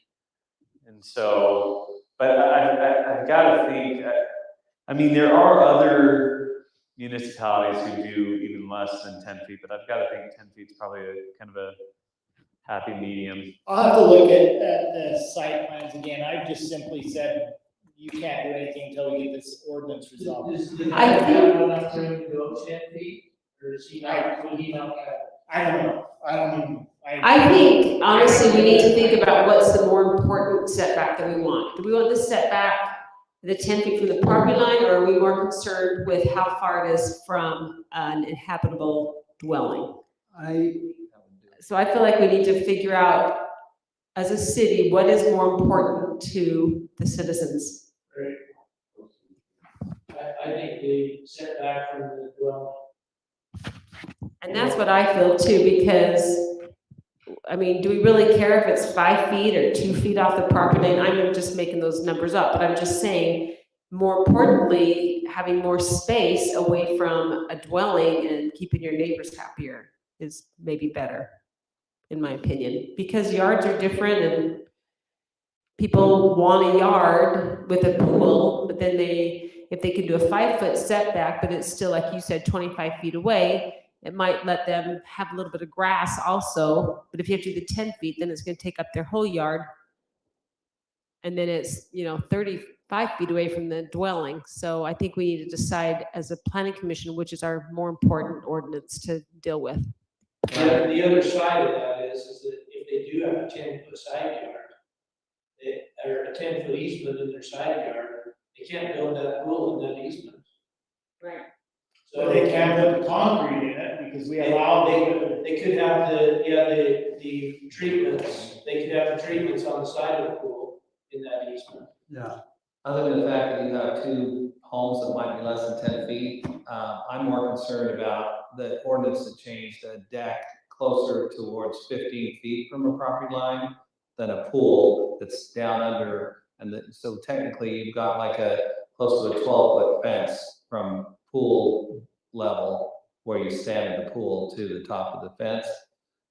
And so, but I've got to think, I mean, there are other municipalities who do even less than 10 feet, but I've got to think 10 feet is probably kind of a happy medium. I'll have to look at the site plans again. I've just simply said, you can't do anything until we get this ordinance resolved. Does the I guy think- have enough room to go 10 feet, or does he not, will he not have? I don't know. I don't even. I think, honestly, we need to think about what's the more important setback that we want. Do we want the setback, the 10 feet from the property line, or are we more concerned with how far it is from an inhabitable dwelling? So I feel like we need to figure out, as a city, what is more important to the citizens. I think the setback from the dwelling. And that's what I feel too, because, I mean, do we really care if it's 5 feet or 2 feet off the property line? I'm just making those numbers up, but I'm just saying, more importantly, having more space away from a dwelling and keeping your neighbors happier is maybe better, in my opinion, because yards are different and people want a yard with a pool, but then if they can do a 5-foot setback, but it's still, like you said, 25 feet away, it might let them have a little bit of grass also, but if you have to do the 10 feet, then it's gonna take up their whole yard. And then it's, 35 feet away from the dwelling. So I think we need to decide as a planning commission, which is our more important ordinance to deal with. The other side of that is that if they do have a 10-foot side yard, or a 10-foot easement in their side yard, they can't build that pool in that easement. Right. So they can't put the concrete in it because we allow They could have the treatments, they could have the treatments on the side of the pool in that easement. Yeah. Other than the fact that you have two homes that might be less than 10 feet, I'm more concerned about the ordinance that changed a deck closer towards 15 feet from a property line than a pool that's down under. So technically you've got like close to a 12-foot fence from pool level where you stand in the pool to the top of the fence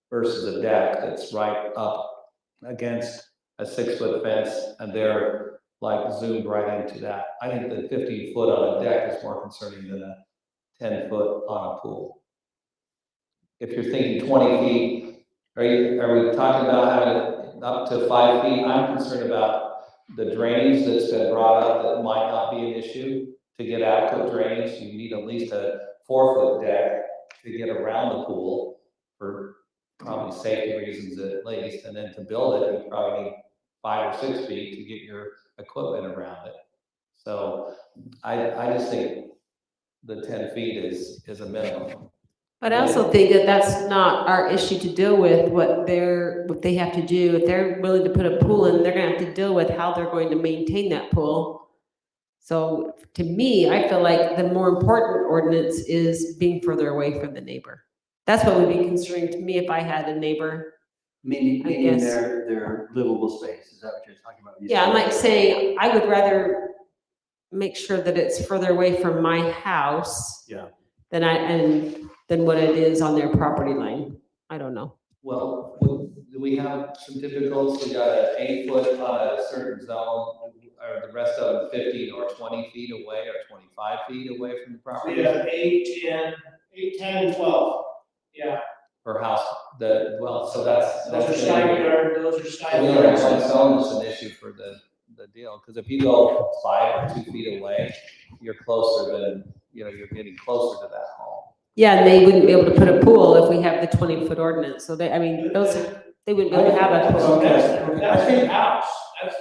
versus a deck that's right up against a 6-foot fence and they're like zoomed right into that. I think the 15 foot on a deck is more concerning than a 10 foot on a pool. If you're thinking 20 feet, are we talking about having it up to 5 feet? I'm concerned about the drainage that's been brought up that might not be an issue. To get adequate drainage, you need at least a 4-foot deck to get around the pool for probably safety reasons at least. And then to build it, you probably need 5 or 6 feet to get your equipment around it. So I just think the 10 feet is a minimum. But I also think that that's not our issue to deal with, what they have to do. If they're willing to put a pool in, they're gonna have to deal with how they're going to maintain that pool. So to me, I feel like the more important ordinance is being further away from the neighbor. That's what would be concerning to me if I had a neighbor. Meaning guess. their livable space, is that what you're talking about? Yeah, I'm like saying, I would rather make sure that it's further away from my house. Yeah. Than what it is on their property line. I don't know. Well, do we have some typicals? We got an 8-foot on a certain zone, or the rest of them 15 or 20 feet away or 25 feet away from the So property? you have 8, 10, and 12. yeah. Per house, so that's. Those are side yard, those are side Yeah, that's on yards. its own is an issue for the deal, because if you go 5 or 2 feet away, you're closer than, you're getting closer to that home. Yeah, and they wouldn't be able to put a pool if we have the 20-foot ordinance. So they wouldn't be able to have a So pool. that's their house,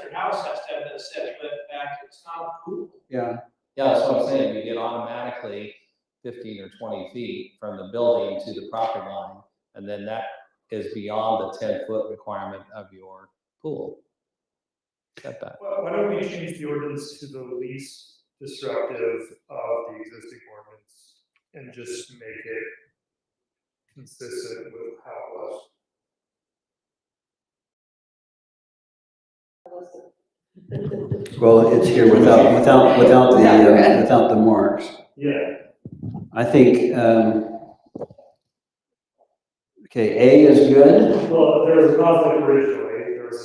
their house has to have that set back, it's not a pool. Yeah, Yeah, that's what I'm saying, you get automatically 15 or 20 feet from the building to the property line, and then that is beyond the 10-foot requirement of your pool setback. Well, why don't we change the ordinance to the least disruptive of the existing ordinance and just make it consistent with how it was? well, it's here without the marks. Yeah. I think, okay, A is good. Well, there was a conflict originally, there was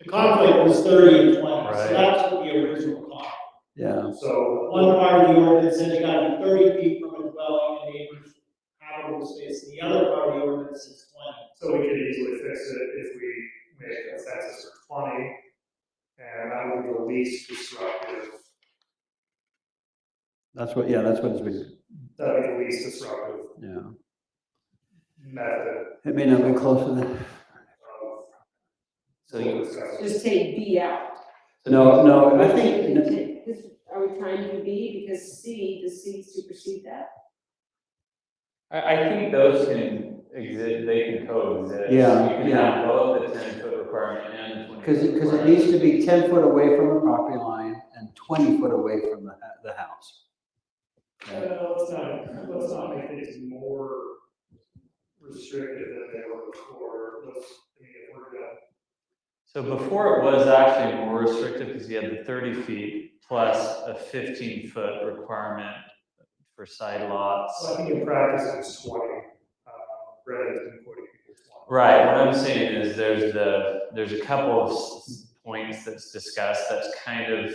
The conflict was 30 and 20, Right. so that's the original conflict. Yeah, So, One part of the ordinance says you gotta be 30 feet from a dwelling and neighbors habitable space, and the other part of the ordinance is 20. so we could easily fix it if we make consensus for 20, and that would be the least disruptive, that's what it's been, that would be the least disruptive yeah. method It may not be close to that. of. So you- Just take B out. No, I think, Are we trying to do B, because C, does C supersede that? I think those can exist, they can coexist. Yeah, You can yeah. have both the 10-foot requirement and the 20. because it needs to be 10 foot away from the property line and 20 foot away from the house. Let's not make things more restrictive than they were before. If we're gonna. So before it was actually more restrictive because you had the 30 feet plus a 15-foot requirement for side lots. Well, I think in practice it's 20. Brendan's been quoting people 20. Right, what I'm saying is there's a couple of points that's discussed that's kind of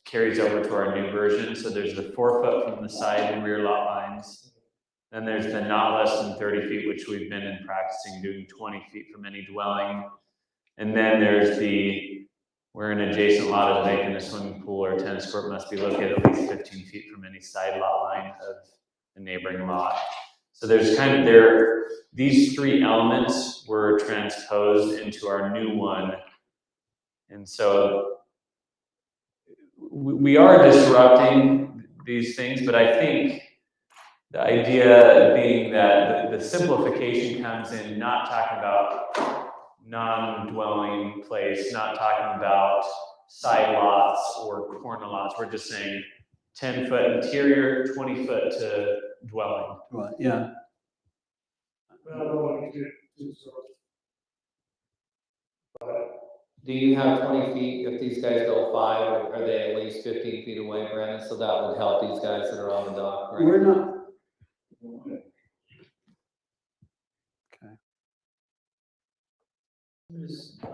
carries over to our new version. So there's the 4 foot from the side and rear lot lines. Then there's the not less than 30 feet, which we've been in practicing doing 20 feet from any dwelling. And then there's the, where an adjacent lot is making a swimming pool or tennis court must be located at least 15 feet from any side lot line of a neighboring lot. So there's kind of these three elements were transposed into our new one. And so we are disrupting these things, but I think the idea being that the simplification comes in not talking about non-dwelling place, not talking about side lots or corner lots. We're just saying 10-foot interior, 20 foot to dwelling. Well, yeah, Well, we could do so. But Do you have 20 feet? If these guys go 5, are they at least 15 feet away, Brandon? So that would help these guys that are on the dock, right? we're not,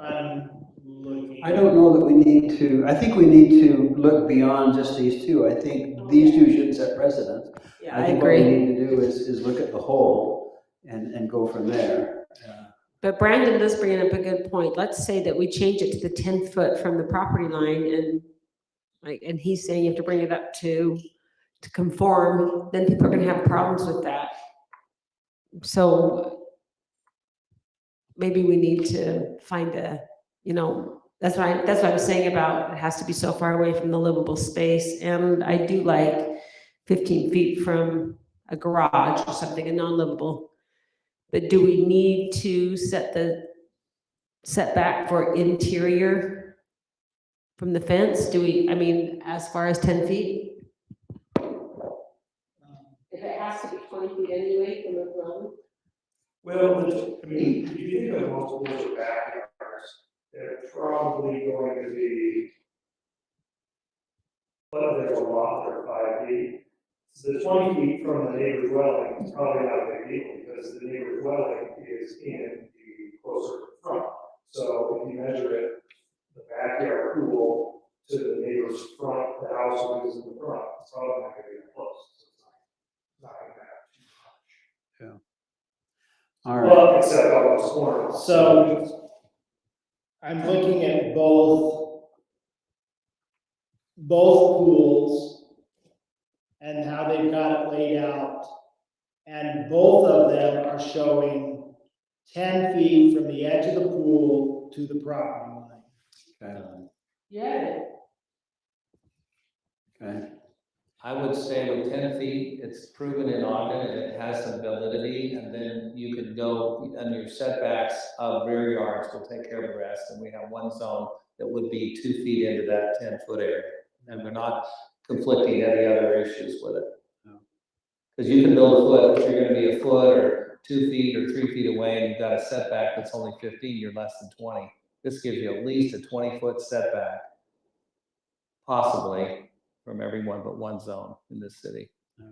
I'm looking. I don't know that we need to, I think we need to look beyond just these two. I think these two should set precedent. Yeah, I I think what we agree. need to do is look at the whole and go from there. But Brandon does bring up a good point. Let's say that we change it to the 10 foot from the property line and he's saying you have to bring it up to conform, then people are gonna have problems with that. So maybe we need to find that's what I was saying about it has to be so far away from the livable space. And I do like 15 feet from a garage or something, a non-livable. But do we need to set the setback for interior from the fence? As far as 10 feet? If it has to be 20 feet anyway from the road? well, if you think of most pools are backyards, they're probably going to be, but there's a lot that are 5 feet. So the 20 feet from the neighbor's dwelling is probably not a big deal because the neighbor's dwelling is in the closer front. So if you measure it, the backyard pool to the neighbor's front, the house is in the front, it's probably not gonna be that close. So it's not gonna matter too much. All right, Well, except on those corners. So I'm looking at both pools and how they've got it laid out. And both of them are showing 10 feet from the edge of the pool to the property line. okay, Yeah. okay. I would say with 10 feet, it's proven in Ogden and it has some validity, and then you could go, and your setbacks of rear yards will take care of the rest, and we have one zone that would be 2 feet into that 10-foot area, and we're not conflicting any other issues with it. Because you can build a foot, if you're gonna be a foot or 2 feet or 3 feet away, and you've got a setback that's only 15, you're less than 20. This gives you at least a 20-foot setback, possibly, from everyone but one zone in this city.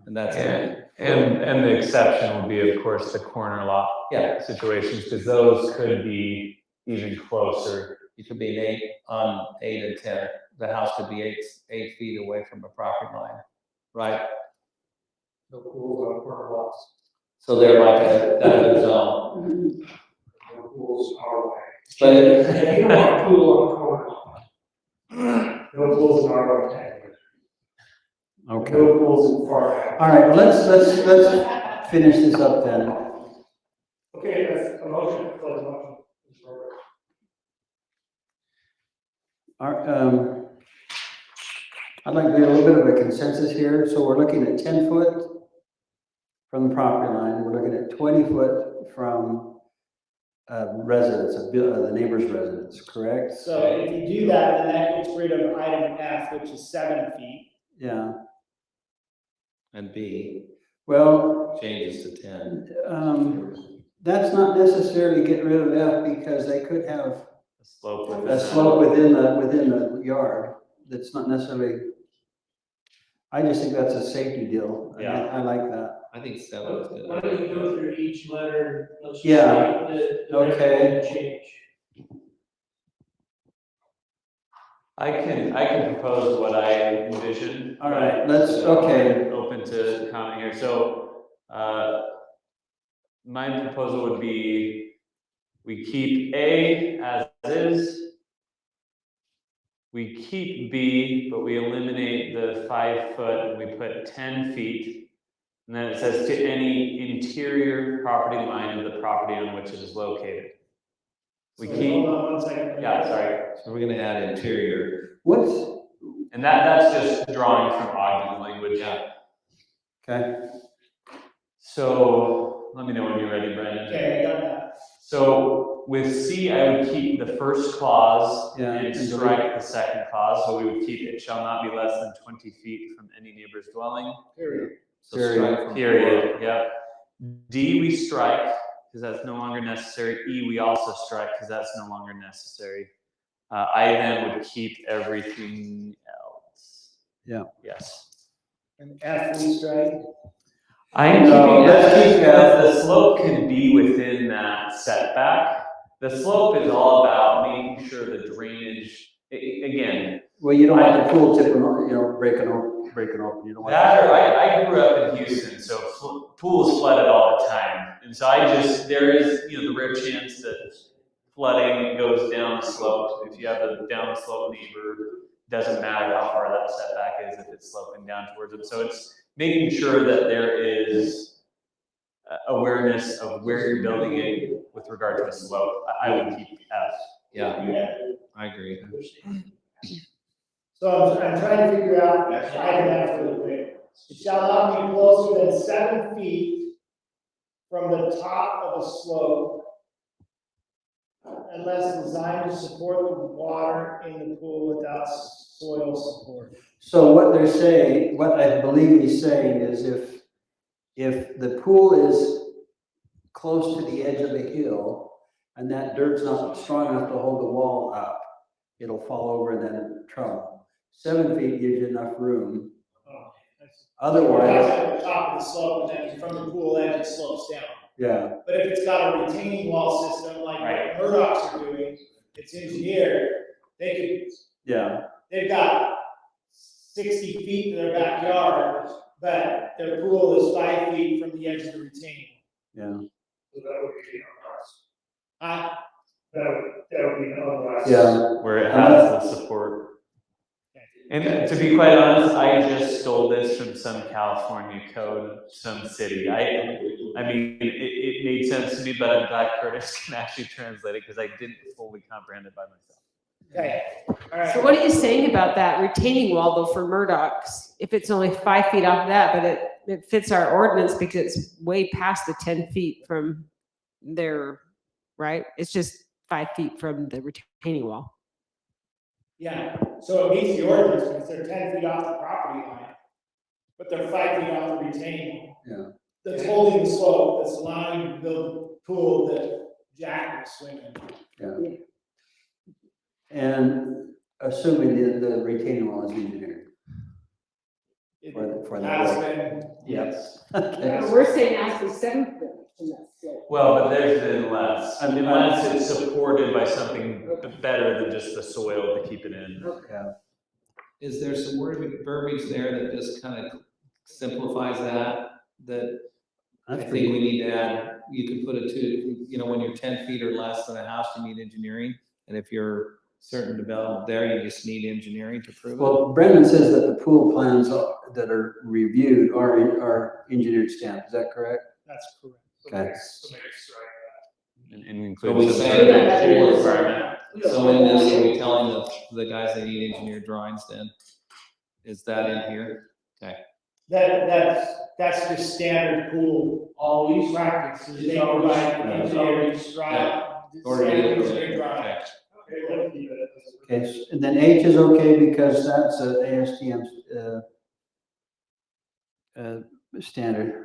And that's it. And the exception would be, of course, the corner lot Yeah. situations, because those could be even closer. You could be on 8 and 10. The house could be 8 feet away from a property line, right? No pools on corner lots, So they're like that good zone. no pools our way. But Yeah, you don't want a pool on a corner lot. No pools in our way. Okay. No pools in far. All right, let's finish this up then. Okay, that's a motion, close motion. I'd like to do a little bit of a consensus here. So we're looking at 10 foot from the property line. We're looking at 20 foot from residence, the neighbor's residence, correct? So if you do that, then that gets rid of item F, which is 7 feet. Yeah, And B well, changes to 10. that's not necessarily get rid of F because they could have A slope with a slope within the yard. That's not necessarily, I just think that's a safety deal. and Yeah. I like that. I think 7 is good. Why don't we go through each letter? Let's just Yeah, make the okay. recommended change. I can propose what I envision. All right, okay. Open to comment here. So, my proposal would be, we keep A as is. We keep B, but we eliminate the 5 foot and we put 10 feet. And then it says to any interior property line of the property on which it is located. We So keep, hold on 1 second. yeah, sorry. So we're gonna add interior. What's, And that's just drawing from Ogden language. okay, So let me know when you're ready, Brandon. Okay, I got that. So with C, I would keep the first clause Yeah, and and delete. strike the second clause. So we would keep it shall not be less than 20 feet from any neighbor's dwelling. Period. So strike from Period, yep. D, we strike, because that's no longer necessary. E, we also strike, because that's no longer necessary. I then would keep everything else. Yeah. Yes. And F we strike. I'm No, keeping let's that keep because the slope can be within that setback. The slope is all about making sure the drainage, again, well, you don't want the pool tipping, breaking open, you don't want. that or I grew up in Houston, so pools flooded all the time. And so there is, the rare chance that flooding goes down the slope. If you have a down the slope neighbor, doesn't matter how far that setback is if it's sloping down towards them. So it's making sure that there is awareness of where you're building it with regard to the slope. I would keep F. Yeah, I agree. So I'm trying to figure out item F really quick. It shall not be closer than 7 feet from the top of a slope unless designed to support the water in the pool without soil support. So what they're saying, what I believe he's saying is if the pool is close to the edge of the hill and that dirt's not strong enough to hold the wall up, it'll fall over and then trouble. 7 feet gives you enough room. That's Otherwise, at the top of the slope, and then from the pool edge, it slopes down. yeah, But if it's got a retaining wall system like Right. what Murdoch's are doing, it's engineered, yeah, they've got 60 feet to their backyard, but their pool is 5 feet from the edge of the retaining. yeah. So that would be on us. Uh, That would be on us. Yeah. Where it has the support. And to be quite honest, I just stole this from some California code, some city. I mean, it made sense to me, but I'm glad Curtis can actually translate it because I didn't fully comprehend it by myself. okay, all right. So what are you saying about that retaining wall though for Murdoch's? If it's only 5 feet off that, but it fits our ordinance because it's way past the 10 feet from their, right? It's just 5 feet from the retaining wall. Yeah, so it meets the ordinance because they're 10 feet off the property line, but they're 5 feet off the retaining. Yeah. That's holding the slope, that's allowing you to build a pool that Jack will swim in. And assuming the retaining wall is engineered. It For the has lake. been, Yes. We're saying ask for 7 foot. Well, but there's the unless it's supported by something better than just the soil to keep it in. Is there some verbiage there that just kind of simplifies that? That I think we need to add, you could put it to, when you're 10 feet or less than a house, you need engineering. And if you're certain development there, you just need engineering to prove it. Well, Brendan says that the pool plans that are reviewed are engineered stamp, is that correct? That's correct. Okay. So maybe strike And So include we some say sort of that pool it's- requirement. So in this, are we telling the guys they need engineered drawings then? Is that in here? Okay. That's just standard pool Always practice, is they It's always- provide it's engineers, Or do standard you- engineering drawings. okay. that. Okay, let's keep it. Okay, and then H is okay because that's a ASTM, standard.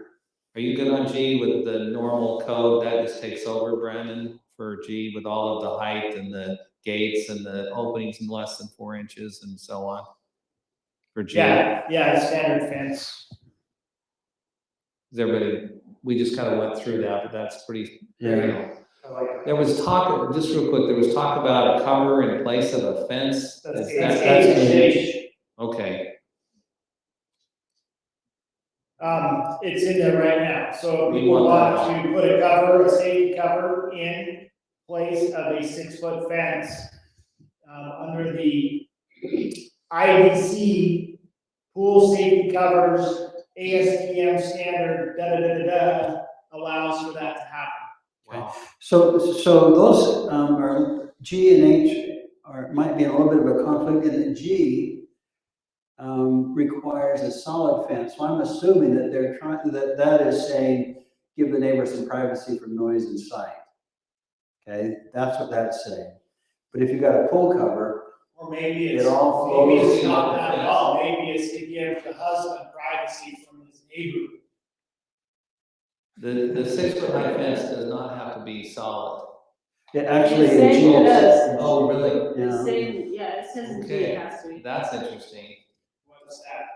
Are you good on G with the normal code? That just takes over, Brandon, for G with all of the height and the gates and the openings in less than 4 inches and so on? For G? Yeah, standard fence. Is everybody, we just kind of went through that, but that's pretty. Yeah. I like it. There was talk, just real quick, there was talk about a cover in place of a fence. That's Is H. that- That's H. Okay, It's in there right now, so if We people want want to put a cover, a safety cover in place of a 6-foot fence, under the IBC pool safety covers, ASTM standard, allows for that to happen. So those are G and H might be a little bit of a conflict, and the G requires a solid fence. So I'm assuming that they're trying, that is saying, give the neighbor some privacy from noise and sight. Okay, that's what that's saying. But if you got a pool cover, Or maybe it it's, all maybe flows. it's not that at all, maybe it's to give the husband privacy from his neighbor. the 6-foot high fence does not have to be solid. It actually, It's in saying G, it it's- does. Oh, really? Yeah. It says in G Okay. it has to be. That's interesting. What's that?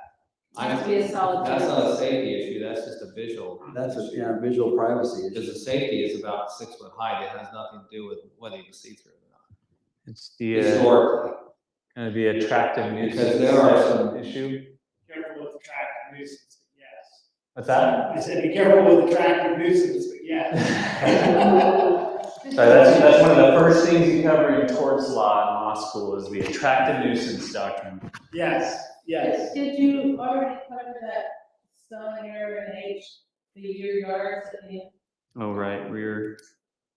It has to be a solid That's fence. not a safety issue, that's just a visual. That's a, visual privacy Because issue. the safety is about 6-foot height, it has nothing to do with whether you can see through it or not. It's the, Historically. kind of the attractive Because nuisance there are some- issue. Careful with attractive nuisance, but yes. What's that? I said, be careful with attractive nuisance, but yes. Sorry, that's one of the first things you cover in torts law in law school is the attractive nuisance doctrine. Yes, yes. Did you already cover that spelling error in H, the year yards at the end? Oh, right, rear.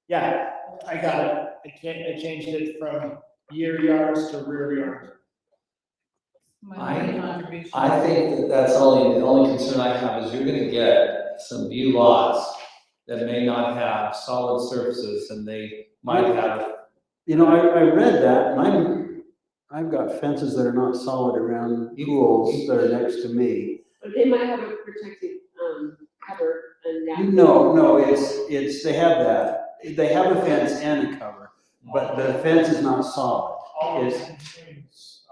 Yeah, I got it. I changed it from year yards to rear yards. Minority contribution. I think that's the only concern I have is you're gonna get some view lots that may not have solid surfaces and they might have. I read that, and I've got fences that are not solid around pools that are next to me. But they might have a protected, cover and that. No, it's, they have that. They have a fence and a cover, but the fence is not solid. All those It's- things,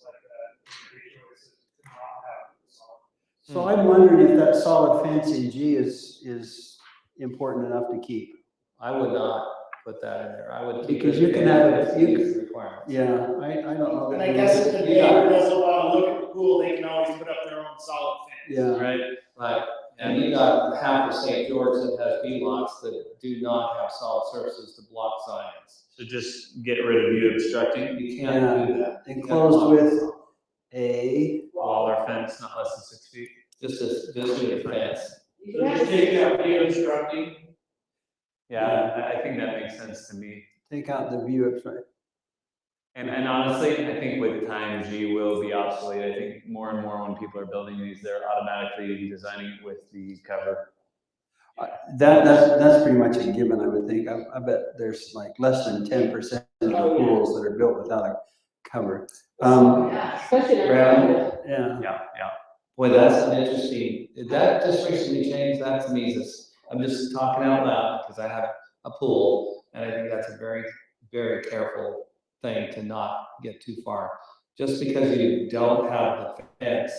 like that, choices to not have it solid. So I'm wondering if that solid fence in G is important enough to keep. I would not put that in there, I would keep it. Because you can have it- you It's a requirement. Yeah, I don't know. And that I guess if the You got neighbor doesn't want to look at the pool, they can always put up their own solid fence. Yeah, Right. Right, and you got half of St. George that has view lots that do not have solid surfaces to block signs. So just get rid of you obstructing, You can't do that. enclosed with a, wall or fence not less than 6 feet. Just a fence. You So can have just a- take out the obstructing. Yeah, I think that makes sense to me. take out the view obstruct. And honestly, I think with time, G will be obsolete. I think more and more when people are building these, they're automatically designing it with the cover. That's pretty much a given, I would think. I bet there's like less than 10% of the Oh, yeah. pools that are built without a cover. Especially in Brad? our. Yeah, Yeah. Boy, that's an interesting, did that just recently change? That to me is, I'm just talking out loud because I have a pool and I think that's a very, very careful thing to not get too far. Just because you don't have the fence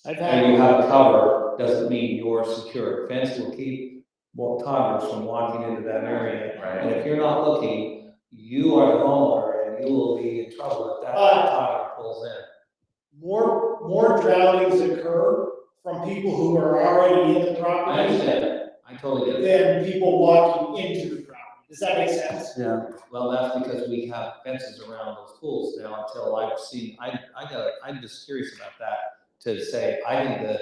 I've and you had, have a cover doesn't mean you're secure. Fence will keep toddlers from walking into that area. And if you're not looking, you are the homeowner and you will be in trouble if that toddler pulls in. More drownings occur from people who are already in the I property understand, I totally get it. than people walking into the property. Does that make sense? Yeah, Well, that's because we have fences around those pools now until I've seen, I'm just curious about that. To say, I think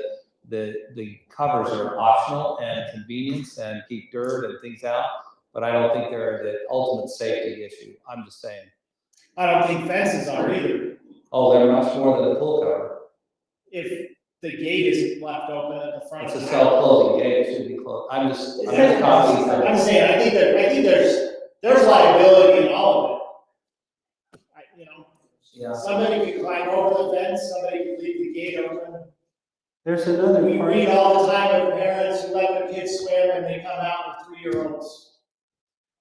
the covers are optional and convenience and keep dirt and things out, but I don't think they're the ultimate safety issue. I'm just saying. I don't think fences are either. Oh, they're much more than a pool cover. If the gate isn't left open at the front. It's a self-closing gate, it should be closed. I'm just copying from. I'm saying, I think there's liability in all of it. Yeah. Somebody could climb over the fence, somebody could leave the gate open. there's another We part. read all the time of parents who let their kids swim and they come out with 3-year-olds.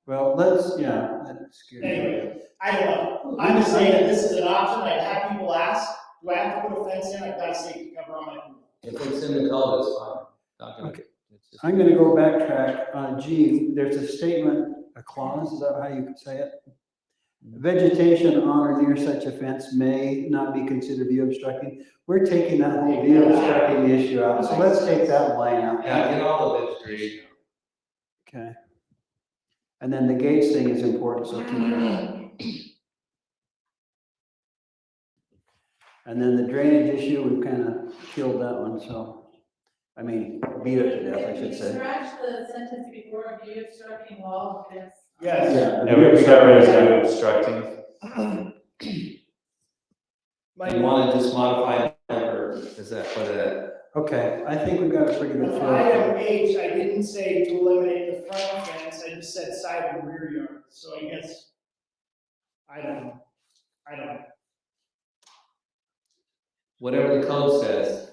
Well, that's good. Anyway, I don't know. I'm just saying that this is an option. I've had people ask, do I have to put a fence in? I've got a safety cover on my pool. If it's in the code, it's fine. Not gonna- Okay. it's just- I'm gonna go backtrack on G, there's a statement, a clause, is that how you say it? Vegetation on or near such a fence may not be considered view obstructing. We're taking that whole view obstructing issue out, so let's take that line out. Yeah, get all of it straight. Okay. And then the gates thing is important, so keep that. And then the drainage issue, we've kind of killed that one, so, I mean, beat it to death, I should say. Scratch the sentence before view obstructing wall fence. Yes. Yeah, we got rid of view obstructing. You want to just modify it, or is that for the? Okay, I think we've got a pretty good With feel. item H, I didn't say to eliminate the front fence, I just said side and rear yard, so I guess, I don't know. Whatever the code says,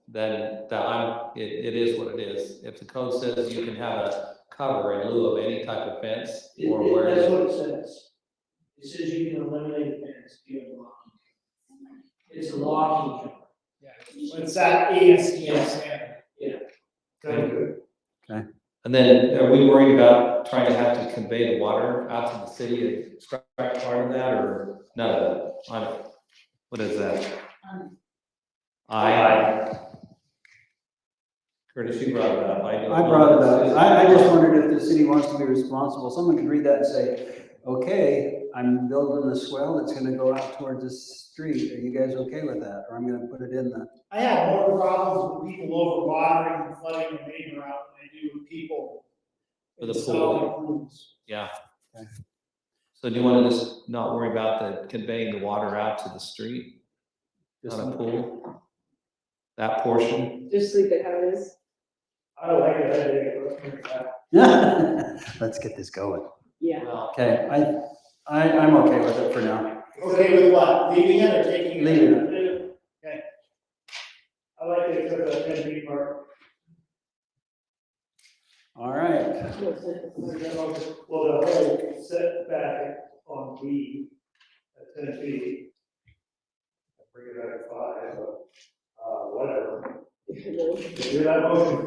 then it is what it is. If the code says you can have a cover in lieu of any type of fence, or where. That's what it says. It says you can eliminate fence if you have locking. It's a locking cover. It's that ASTM standard. And then are we worried about trying to have to convey the water out to the city and extract part of that, or none of that? What is that? Curtis, you brought it up. I brought it up. I just wondered if the city wants to be responsible. Someone could read that and say, okay, I'm building a swell that's gonna go out towards the street. Are you guys okay with that? Or I'm gonna put it in the, I have more problems with people overwatering and flooding the neighbor out than I do with people With a pool. installing pools. Yeah. Okay. So do you want to just not worry about the conveying the water out to the street on a pool? That portion? Just leave it how it is. I like it, I think let's get this going. Yeah. Okay, I'm okay with it for now. Okay with what? Leaving it or taking it? Leaving it. Okay. I like it, except that 10 feet mark. All right. Well, the whole setback on B at 10 feet. I bring it back to 5, but, whatever. Do that motion.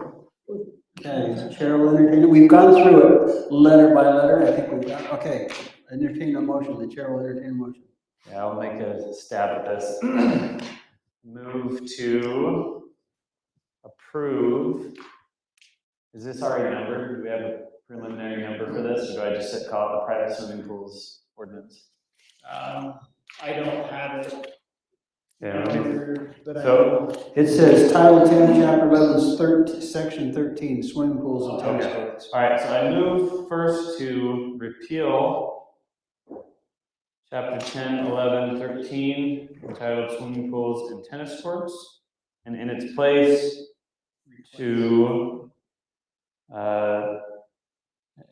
Okay, Chair will entertain, we've gone through it letter by letter, I think we've got, okay. Entertain a motion, the chair will entertain a motion. Yeah, I'll make a stab at this. Move to approve. Is this already numbered? Do we have a preliminary number for this, or do I just call it the private swimming pools ordinance? I don't have it. Yeah. But I So- It says Title 10, Chapter 11, Section 13, swimming pools and tennis Okay. courts. All right, so I move first to repeal chapter 10, 11, 13, entitled swimming pools and tennis courts, and in its place to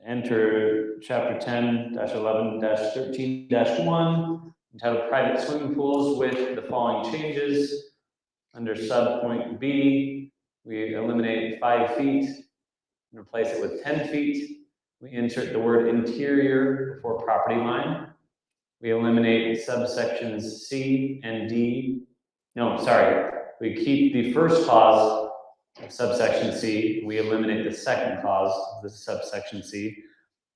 enter chapter 10-11-13-1, entitled private swimming pools, with the following changes. Under subpoint B, we eliminate 5 feet and replace it with 10 feet. We insert the word interior before property line. We eliminate subsections C and D. No, sorry. We keep the first clause of subsection C. We eliminate the second clause of the subsection C.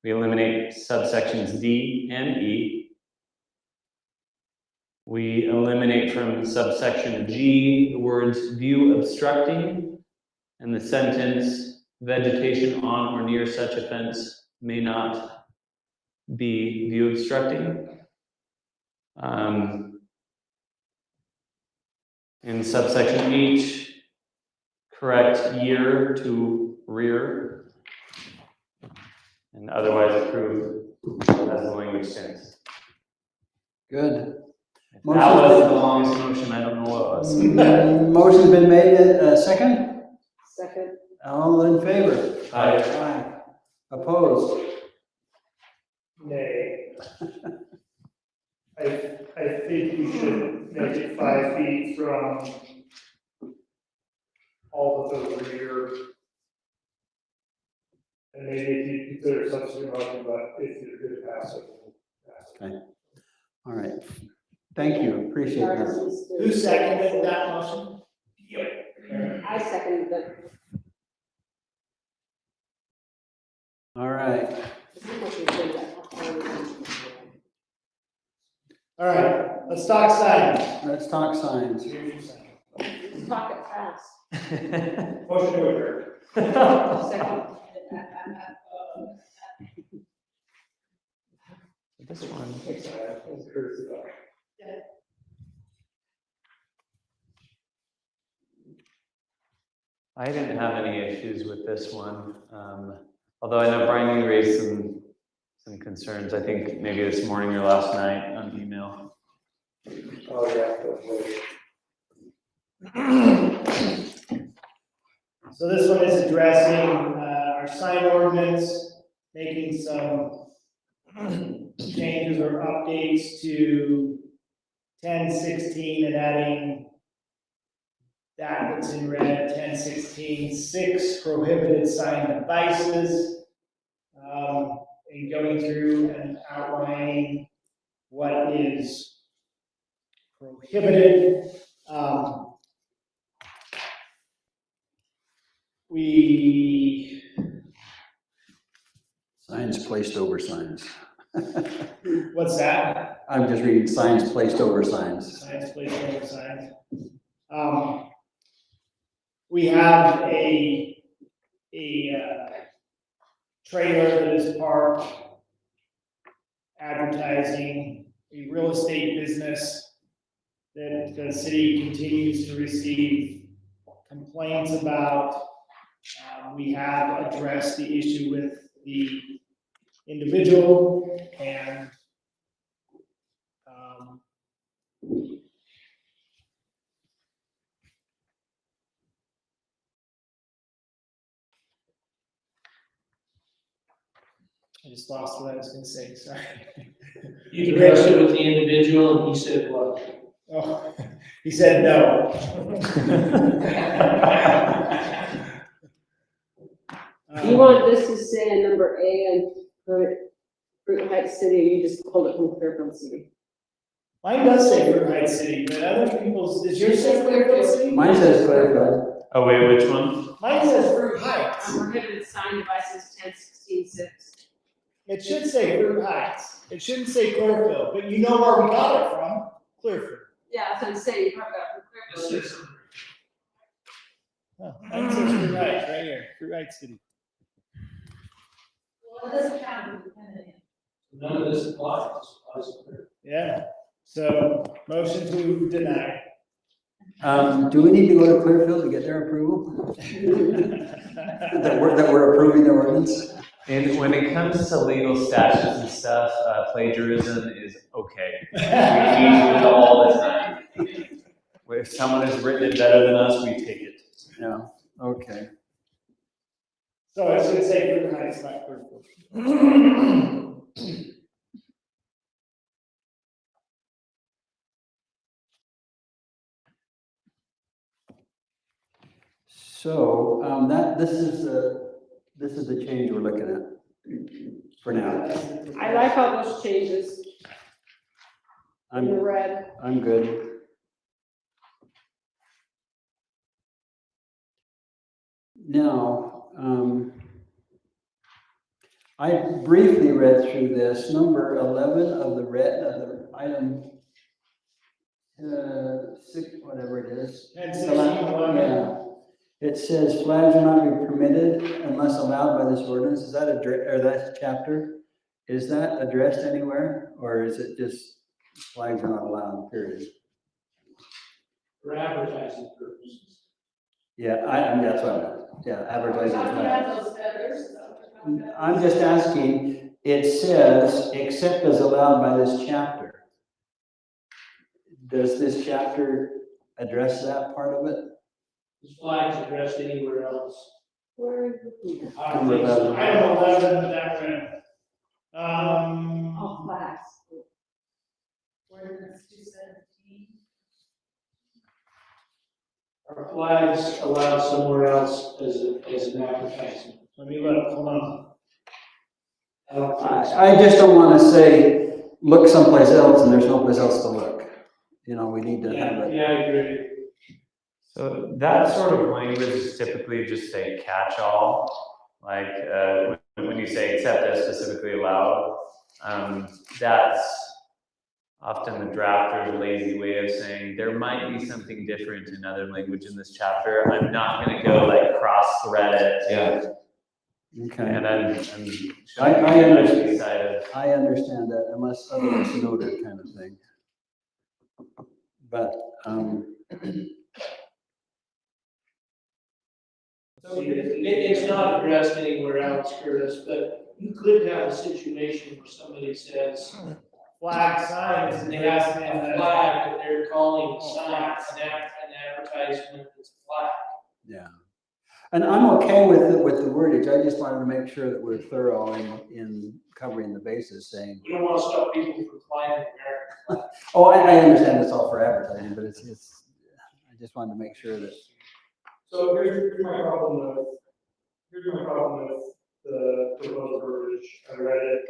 We eliminate subsections D and E. We eliminate from subsection G the words view obstructing and the sentence vegetation on or near such a fence may not be view obstructing. In subsection H, correct year to rear, and otherwise approve as the language stands. Good. If that was the longest motion, I don't know what was. Motion's been made, second? Second. All in favor? Aye. Aye. Opposed? Nay. I think we should make it 5 feet from all of the rear. And maybe if you consider substitute motion, but if you're good to pass it. Pass it. All right. Thank you, appreciate that. Who seconded that motion? I seconded it. All right. All right, let's talk signs. Let's talk signs. Let's talk it fast. Motion to adjourn. Second. This one. I didn't have any issues with this one, although I know Brian, you raised some concerns, I think maybe this morning or last night on email. Oh, yeah. So this one is addressing our sign ordinance, making some changes or updates to 10:16 and adding that's in red, 10:16, 6 prohibited sign devices. And going through and outlining what is prohibited. We, Signs placed over signs. what's that? I'm just reading signs placed over signs. Signs, place over signs. We have a trailer that is parked advertising a real estate business that the city continues to receive complaints about. We have addressed the issue with the individual and I just lost what I was gonna say, sorry. You addressed it with the individual and he said what? Oh, he said no. Do you want this to say in number A and Fruit Heights City, or you just pulled it from Fairfield City? Mine does say Fruit Heights City, but other people's, does yours say Clearfield City? Mine says Clearfield. Oh, wait, which one? Mine says Fruit Heights. Prohibited sign devices, 10:16, 6. It should say Fruit Heights. It shouldn't say Clearfield, but you know where we got it from, Clearfield. Yeah, that's what I'm saying, you probably got it from Fairfield. Oh, mine says Fruit Heights right here, Fruit Heights City. Well, it doesn't count as independent. None of this applies. Yeah, so motion to deny. Do we need to go to Clearfield to get their approval? That we're approving the ordinance? And when it comes to legal statutes and stuff, plagiarism is okay. We do it all the time. If someone has written it better than us, we take it. Yeah, okay. So it should say Fruit Heights, not Clearfield. So, this is the change we're looking at for now. I like all those changes in the red. I'm good. Now, I briefly read through this, number 11 of the item, 6, whatever it is. 10-16-11. Yeah. It says flags will not be permitted unless allowed by this ordinance. Is that or that chapter? Is that addressed anywhere, or is it just flags are not allowed, period? For advertising purposes. Yeah, that's what I meant. Yeah, advertising Talking flags. about those feathers, is that what you're talking about? I'm just asking, it says, except as allowed by this chapter. Does this chapter address that part of it? Is flags addressed anywhere else? Where is it? I don't think so. I have 11 of that one. Oh, flags. Ordinance 217. Are flags allowed somewhere else as an advertisement? Let me look, hold on. I don't think so. I just don't want to say, look someplace else and there's no place else to look. You know, we need to have it. Yeah, I agree. So that sort of language is typically just a catch-all, like when you say except as specifically allowed, that's often the drafter's lazy way of saying there might be something different in other language in this chapter. I'm not going to go like cross-thread it. Yeah. Okay. And I'm I understand. decided. I understand that unless otherwise noted kind of thing. But, So it's not addressed anywhere else, Curtis, but you could have a situation where somebody says, Flag signs. and they have a flag that they're calling a sign, an advertisement that's a flag. yeah. And I'm okay with the wordage. I just wanted to make sure that we're thorough in covering the bases, saying, We don't want to stop people from flying the American flag. oh, I understand it's all for advertising, but it's, I just wanted to make sure that, So here's my problem with the proposed verbiage. I read it.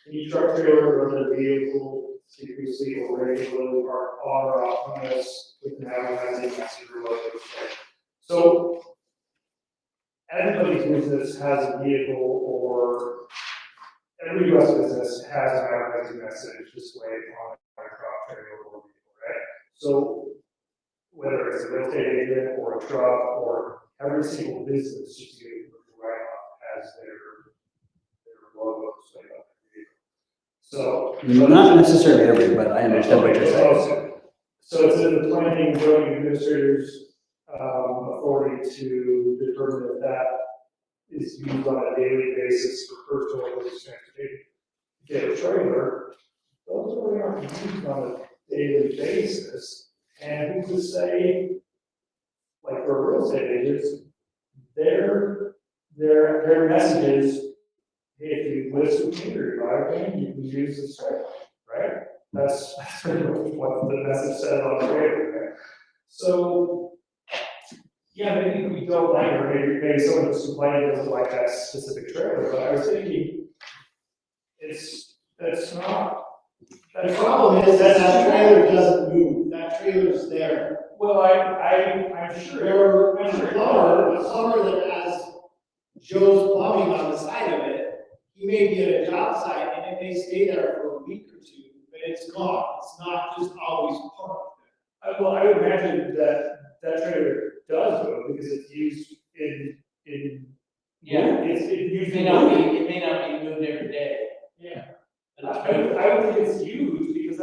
Any truck trailer or other vehicle secretly or regularly parked on or off premise with an advertising message or logo. So everybody's business has a vehicle, or every U.S. business has an advertising message displayed on a truck trailer or vehicle, right? So whether it's a real estate agent or a truck or every single business, just to get it right off, has their logo displayed on their vehicle. So. not necessarily every, but I understand what you're saying. So it's in the planning and zoning administrator's authority to determine if that is used on a daily basis for personal or business transportation. If you have a trailer, those really aren't used on a daily basis. And who's to say, like for real estate agents, their messages, hey, if you list with me or you drive in, you can use this trailer, right? That's pretty much what the message said on the trailer, right? So, yeah, maybe we don't like it, or maybe someone who's complaining doesn't like that specific trailer, but I was thinking, that's not. The problem is that trailer doesn't move, that trailer's there. Well, I'm sure. There's a plumber that has Joe's Plumbing on the side of it. He may be at a job site and it may stay there for a week or two, but it's gone. It's not just always parked there. Well, I would imagine that trailer does move because it's used in. Yeah. It's used. It may not be moved every day. Yeah. But it's moved. I would think it's used because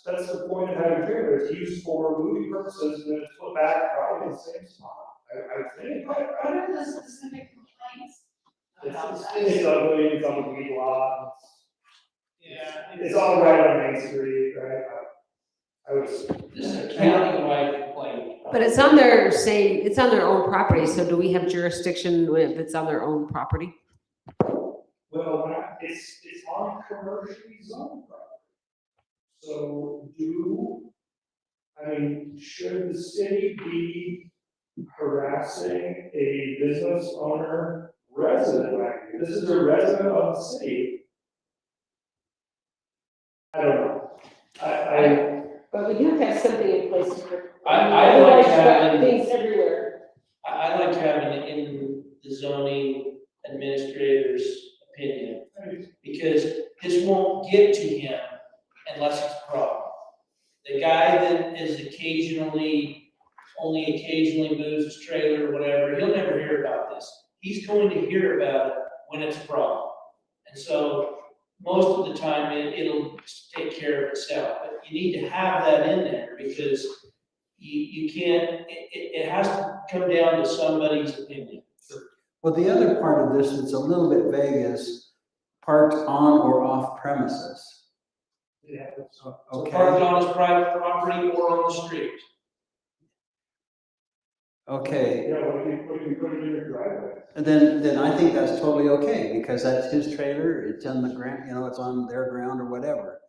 that's the point of having a trailer. It's used for moving purposes and then it's put back probably in the same spot. I think. What are the specific complaints about that? It's ugly, it's on the weed lot. Yeah. It's all right on Main Street, right? I was. This is a countywide complaint. But it's on their it's on their own property, so do we have jurisdiction if it's on their own property? Well, it's on commercially zoned property. So should the city be harassing a business owner resident like this? This is a resident of the city. I don't know. But we have to have something in place to. I like Otherwise, you've got having- things everywhere. I I like having it in the zoning administrator's opinion, because this won't get to him unless it's a problem. The guy that is only occasionally moves his trailer or whatever, he'll never hear about this. He's going to hear about it when it's a problem. And so most of the time, it'll take care of itself, but you need to have that in there, because you can't, it has to come down to somebody's opinion. Well, the other part of this that's a little bit vague is parked on or off premises. Yeah. So Okay, parked on his private property or on the street. okay. Yeah, what if you put it in your driveway? And then I think that's totally okay, because that's his trailer, it's on the ground, it's on their ground or whatever.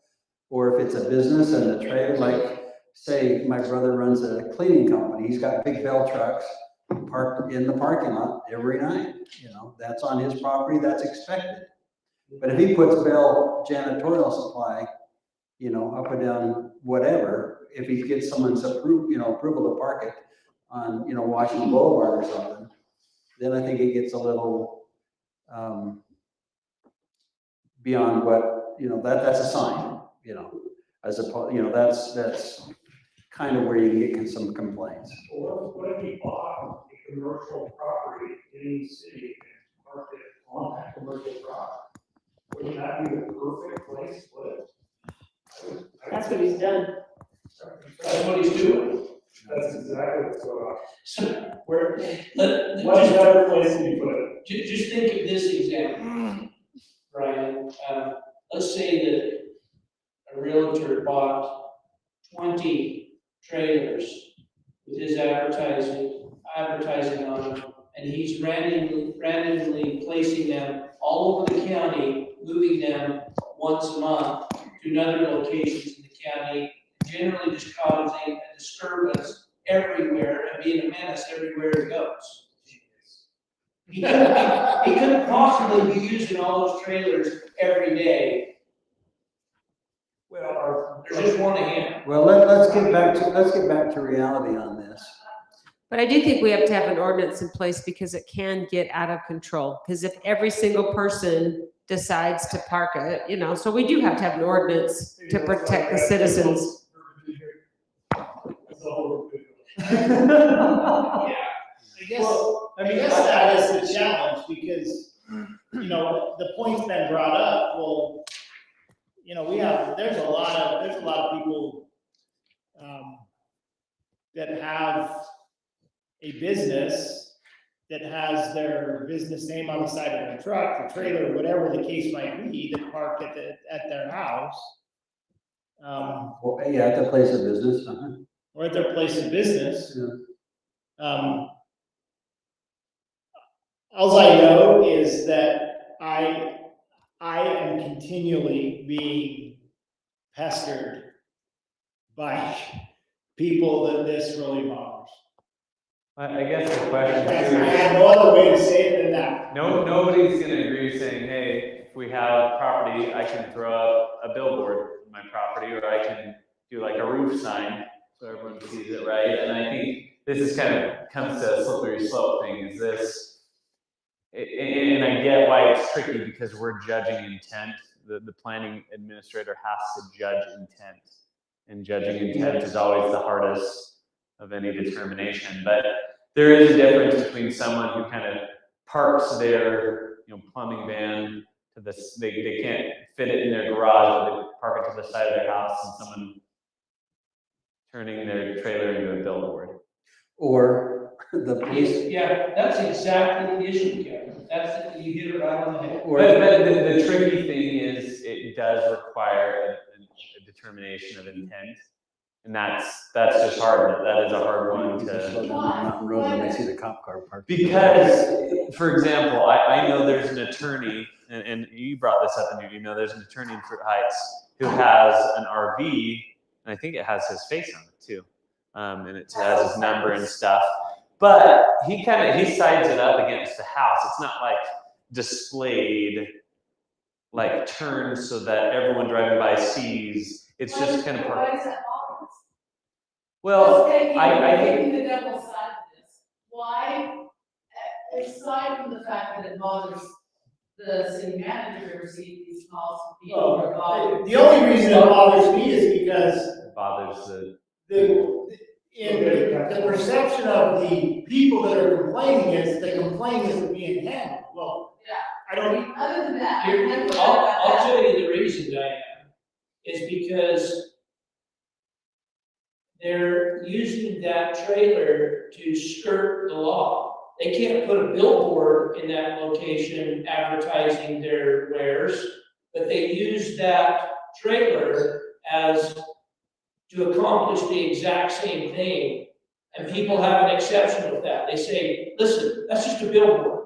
Or if it's a business and the trailer, like, say, my brother runs a cleaning company, he's got big bell trucks parked in the parking lot every night, that's on his property, that's expected. But if he puts Bell janitorial supply, up and down whatever, if he gets someone's approval to park it on, Washington Boulevard or something, then I think it gets a little, beyond what, that's a sign, as opposed, that's kind of where you get some complaints. Well, what if he bought a commercial property in the city and parked it on that commercial property? Wouldn't that be the perfect place to put it? That's what he's done. That's what he's doing. That's exactly what's going on. So, Where, let- what just- better place can you put it? Just think of this example, Brian. Let's say that a realtor bought 20 trailers with his advertising on them, and he's randomly placing them all over the county, moving them once a month to other locations in the county, generally just causing a disturbance everywhere and being a menace everywhere he goes. He couldn't possibly be using all those trailers every day. Well, There's just one of him. Well, let's get back to reality on this. But I do think we have to have an ordinance in place, because it can get out of control. Because if every single person decides to park it, so we do have to have an ordinance to protect the citizens. That's the whole. Yeah, I guess that is the challenge, because, the point's been brought up, well, there's a lot of people, that have a business that has their business name on the side of their truck, the trailer, whatever the case might be, that park at their house. Well, yeah, at the place of business, Or at their place of business. All I know is that I am continually being pestered by people that this really bothers. I guess the question I too have no other way to say it than that. nobody's gonna agree saying, hey, if we have property, I can throw up a billboard in my property, or I can do like a roof sign so everyone sees it, right? And I think this is kind of comes to a slippery slope thing, is this, and I get why it's tricky, because we're judging intent. The planning administrator has to judge intent, and judging intent is always the hardest of any determination. But there is a difference between someone who kind of parks their plumbing van to this, they can't fit it in their garage, but they park it to the side of their house, and someone turning their trailer into a billboard. or the police, Yeah, that's exactly the issue, Kevin. You hit it right on the head. But the tricky thing is, it does require a determination of intent. And that's just hard. That is a hard one slow to. down Mountain Road when they see the cop car parked. Because, for example, I know there's an attorney, and you brought this up in your email, there's an attorney in Fruit Heights who has an RV, and I think it has his face on it too. And it has his number and stuff. But he sides it up against the house. It's not like displayed, like turned so that everyone driving by sees. It's just kind of Why parked. does that bother us? Well, Let's take I think. the devil's side of this. Why aside from the fact that it bothers the city manager to receive these calls from people Well, who are bothered. the only reason it bothers me is because It bothers the, the perception of the people that are complaining is the complaint isn't being handled. Well, Yeah. I don't, Other than that. Here, I'm not I'll, about I'll that. tell you the reason, Diane, is because they're using that trailer to skirt the law. They can't put a billboard in that location advertising their wares, but they use that trailer as to accomplish the exact same thing. And people have an exception with that. They say, listen, that's just a billboard.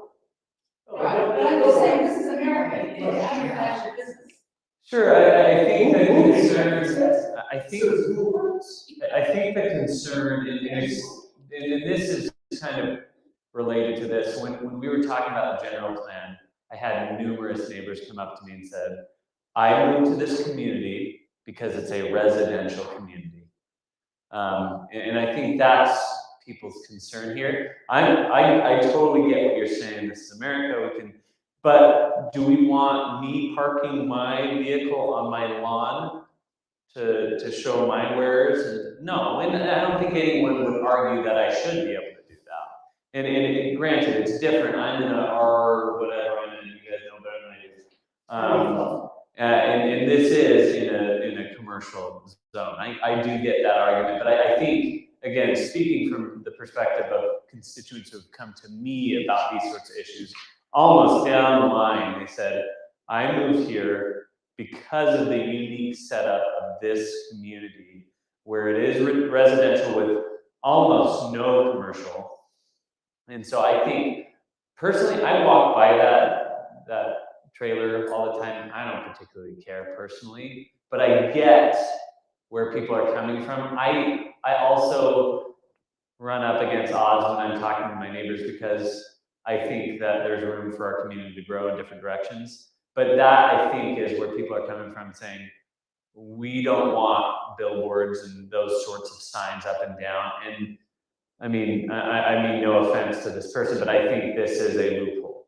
Right, but I'm just saying, this is America, you need to advertise your business. sure, I think the concern, I think the concern, and this is kind of related to this, when we were talking about the general plan, I had numerous neighbors come up to me and said, I moved to this community because it's a residential community. And I think that's people's concern here. I totally get what you're saying, this is America, but do we want me parking my vehicle on my lawn to show my wares? No, and I don't think anyone would argue that I should be able to do that. And granted, it's different, I'm in a R whatever, and you guys know better than I do. And this is in a commercial zone. I do get that argument, but I think, again, speaking from the perspective of constituents who have come to me about these sorts of issues, almost down the line, they said, I moved here because of the unique setup of this community, where it is residential with almost no commercial. And so I think, personally, I walk by that trailer all the time. I don't particularly care personally, but I get where people are coming from. I also run up against odds when I'm talking to my neighbors because I think that there's room for our community to grow in different directions. But that, I think, is where people are coming from, saying, we don't want billboards and those sorts of signs up and down. And I mean no offense to this person, but I think this is a loophole.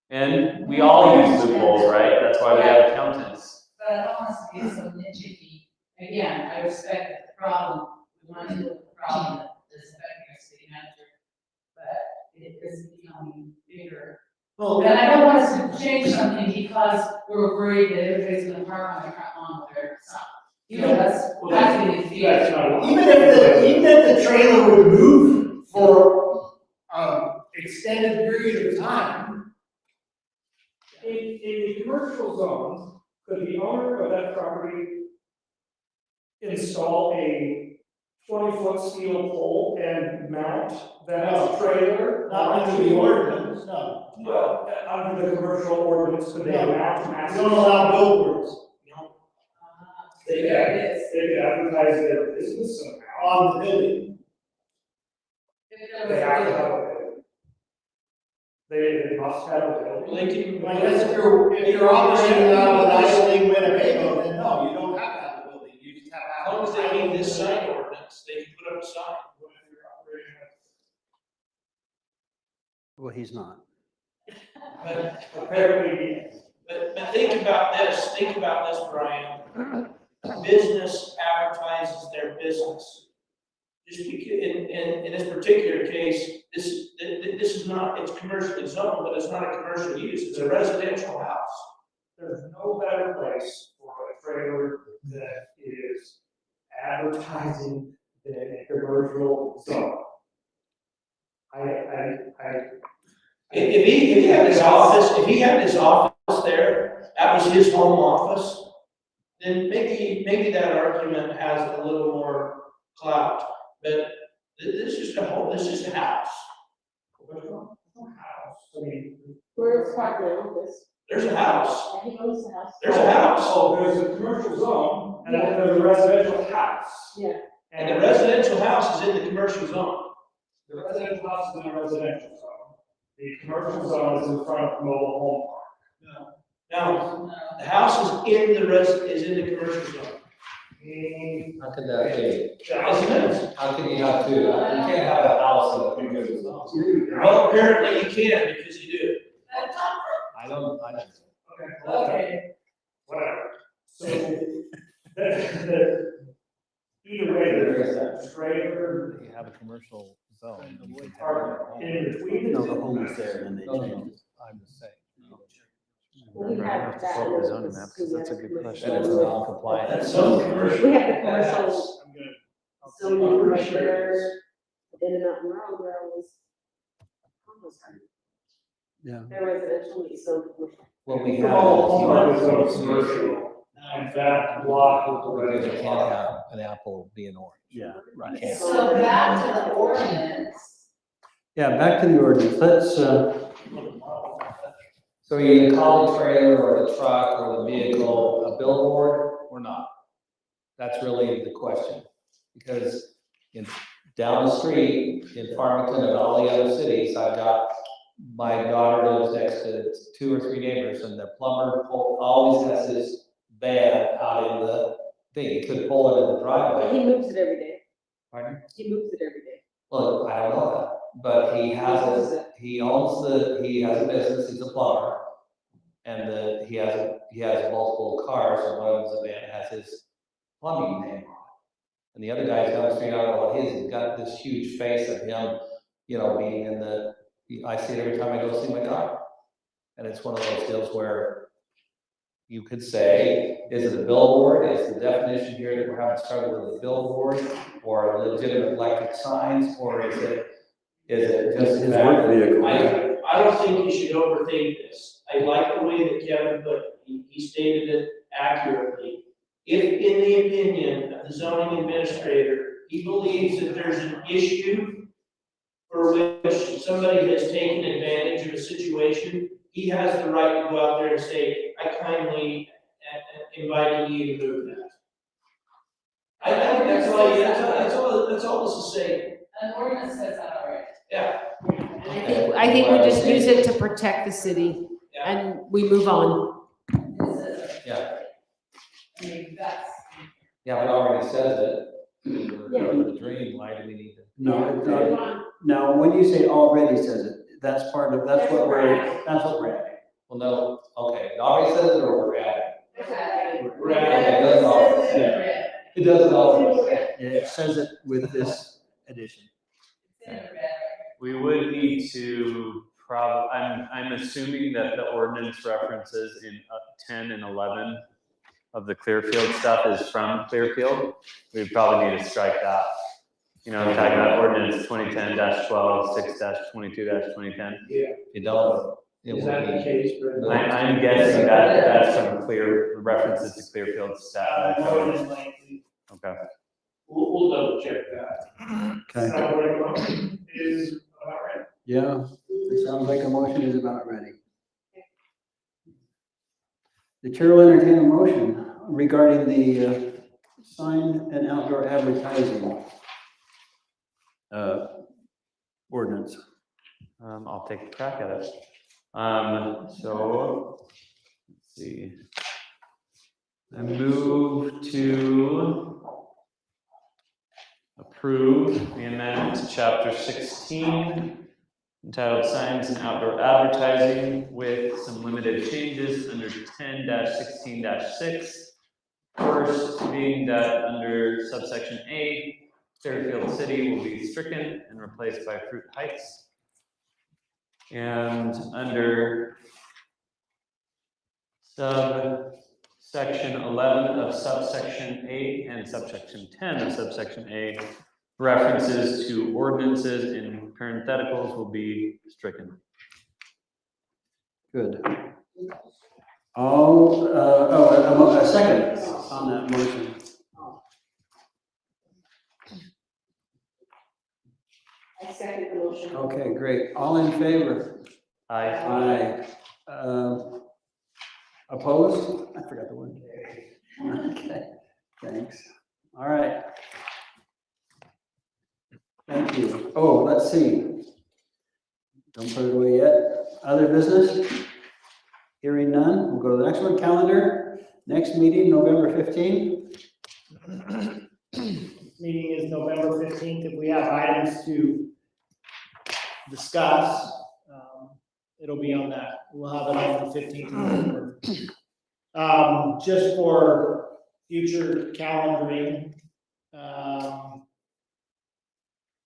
And we all use loopholes, right? That's why we have accountants. But I don't want us to be so nitpicky. Again, I respect the problem, we want to deal with the problem that is affecting our city manager, but it is becoming bigger. well, And I don't want us to change something because we're worried that everybody's gonna park on the front lawn with their stuff. You know, that's getting That's fear. not. even if the trailer would move for extended period of time, In the commercial zone, could the owner of that property install a 20-foot steel pole and mount that trailer? not under the ordinance, no. Well, under the commercial ordinance, could they mount We massive? don't allow billboards They could, they could advertise their business somehow. on the building. They have to have a building. They must have a building. They can. I guess if you're operating out of an isolating Winnebago, then no, you don't have to have a building, you just have to As have. long as they meet this sign ordinance, they can put up a sign. Well, he's not. But, Apparently, but think about this, Brian. Business advertises their business. Just because, in this particular case, this is not, it's commercially zoned, but it's not a commercial use, it's a residential house. there's no better place for a trailer that is advertising than a commercial zone. If he had his office there, that was his home office, then maybe that argument has a little more clout. But this is a house. There's no house, I mean, Where's Parker office? There's a house. And he owns the house. There's a house. oh, there's a commercial zone, and then there's a residential house. Yeah. And the residential house is in the commercial zone. The residential house is in the residential zone. The commercial zone is in front of the mobile home park. Now, the house is in the commercial zone. How could that be? Thousand. How can you have two? You can't have a house and a three-bedroom house. Well, apparently you can because you do. I don't. Okay. Whatever. So, either way, there's a trailer You have a commercial zone. you can parked in between. No, the home is there and then they change it. I'm just saying. We have that. Pull up the zoning map, 'cause that's a good question. And it's non-compliant. That's so commercial. We have the commercial I'm gonna. zoning right there, in and out rural where it was. Almost done. Yeah. Their residential is so commercial. What we have. All is- homeowners are commercial, and that block is Because you already. can't have. An apple being orange. Yeah, right. Can't. So back to the ordinance. Yeah, back to the ordinance. Let's, So you can call the trailer or the truck or the vehicle a billboard or not? That's really the question. Because in, down the street in Farmington and all the other cities, I've got, my daughter lives next to 2 or 3 neighbors and the plumber always has his van out in the thing. He could pull it in the driveway. He moves it every day. Pardon? He moves it every day. Well, I don't know that, but he has it, he has a business, he's a plumber. And he has multiple cars, and one of the van has his plumbing name on it. And the other guy's down the street, I don't know what his, he's got this huge face of him, being in I see it every time I go see my daughter. And it's one of those deals where you could say, is it a billboard? Is the definition here that we're having struggle with a billboard or legitimate electric signs, or is it just his work vehicle. I don't think you should overthink this. I like the way that Kevin put it. He stated it accurately. If in the opinion of the zoning administrator, he believes that there's an issue for which somebody has taken advantage of a situation, he has the right to go out there and say, I kindly inviting you to move that. I think that's all this is saying. An ordinance says that already. Yeah. I think we just use it to protect the city and we move on. This is, Yeah, I mean, that's. yeah, but it already says it. Yeah. The dream, why do we need to? No, it's not. Now, when you say already says it, that's part of, that's what we're adding. Well, no, okay, it already says it or we're adding? We're adding. Okay, it doesn't always say. It doesn't always say. It says it with this addition. We would need to I'm assuming that the ordinance references in 10 and 11 of the Clearfield stuff is from Clearfield. We'd probably need to strike that. I'm talking about ordinance 2010-12, 6-22-2010. Yeah. You don't. It Is will that the be. case, Brent? I'm guessing that that's from references to Clearfield staff. More than likely. Okay. We'll double check that. Okay. So what a motion is about right. Yeah, it sounds like a motion is about ready. The chair will entertain a motion regarding the sign and outdoor advertising ordinance. I'll take a crack at it. So, let's see. I move to approve the amendment to chapter 16 entitled Signs and Outdoor Advertising with some limited changes under 10-16-6. First being that under subsection A, Clearfield City will be stricken and replaced by Fruit Heights. And under subsection 11 of subsection A and subsection 10 of subsection A, references to ordinances in parentheticals will be stricken. Good. A second on that motion. I second the motion. Okay, great. All in favor? Aye. Aye. Opposed? I forgot the one. Okay, thanks. All right. Thank you. Oh, let's see. Don't put it away yet. Other business? Hearing none, we'll go to the next one. Calendar. Next meeting, November 15th. Meeting is November 15th. If we have items to discuss, it'll be on that. We'll have it on the 15th of November. Just for future calendaring,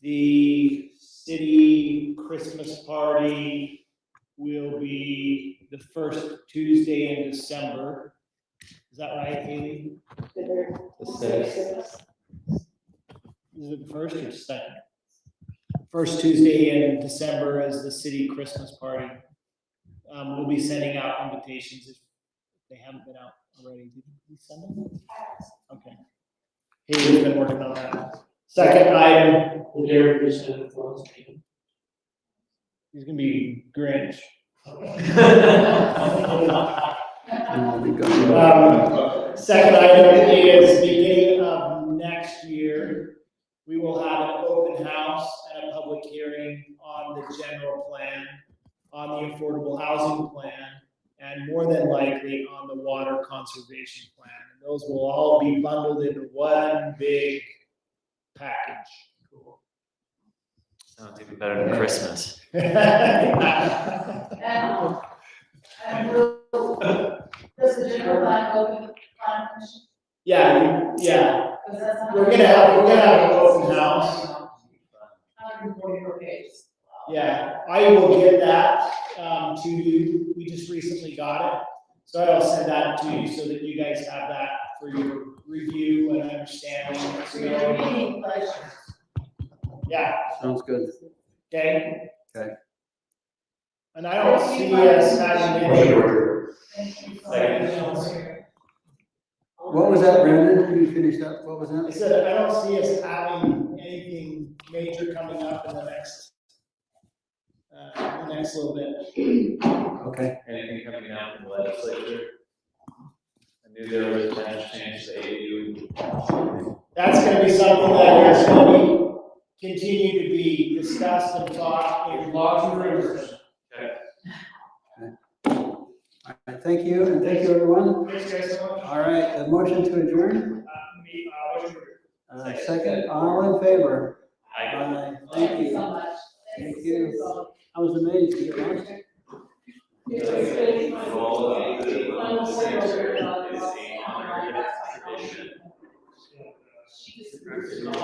the city Christmas party will be the first Tuesday in December. Is that right, Haley? Is it the first or the second? First Tuesday in December is the city Christmas party. We'll be sending out invitations if they haven't been out already. Did we send them? Okay. Haley's been working on that. Second item, Will there be some funds? he's gonna be Grinch. Second item is beginning of next year, we will have an open house and a public hearing on the general plan, on the affordable housing plan, and more than likely on the water conservation plan. And those will all be bundled into one big package. Sounds even better than Christmas. Does the general plan go to the plan commission? Yeah, yeah, Because that's not. we're gonna have an open house. 144 pages. Yeah, I will get that, to you. We just recently got it. So I'll send that to you so that you guys have that for your review and understanding. So you're reading pleasure. Yeah, Sounds good. okay? Okay. And I don't see us having any. Thank you so much. What was that, Brandon? You finished up? What was I that? said, I don't see us having anything major coming up in the next little bit. Okay. Anything coming out from the legislature? I knew there was a plan to change the ADU. That's gonna be something that is gonna continue to be discussed and taught in Lots of rumors. All right, thank you, and thank you, everyone. Thanks, guys, so much. All right, a motion to adjourn, Motion to second, all in favor? I Thank you. So much. Thank you. I was amazed to get lost. She just.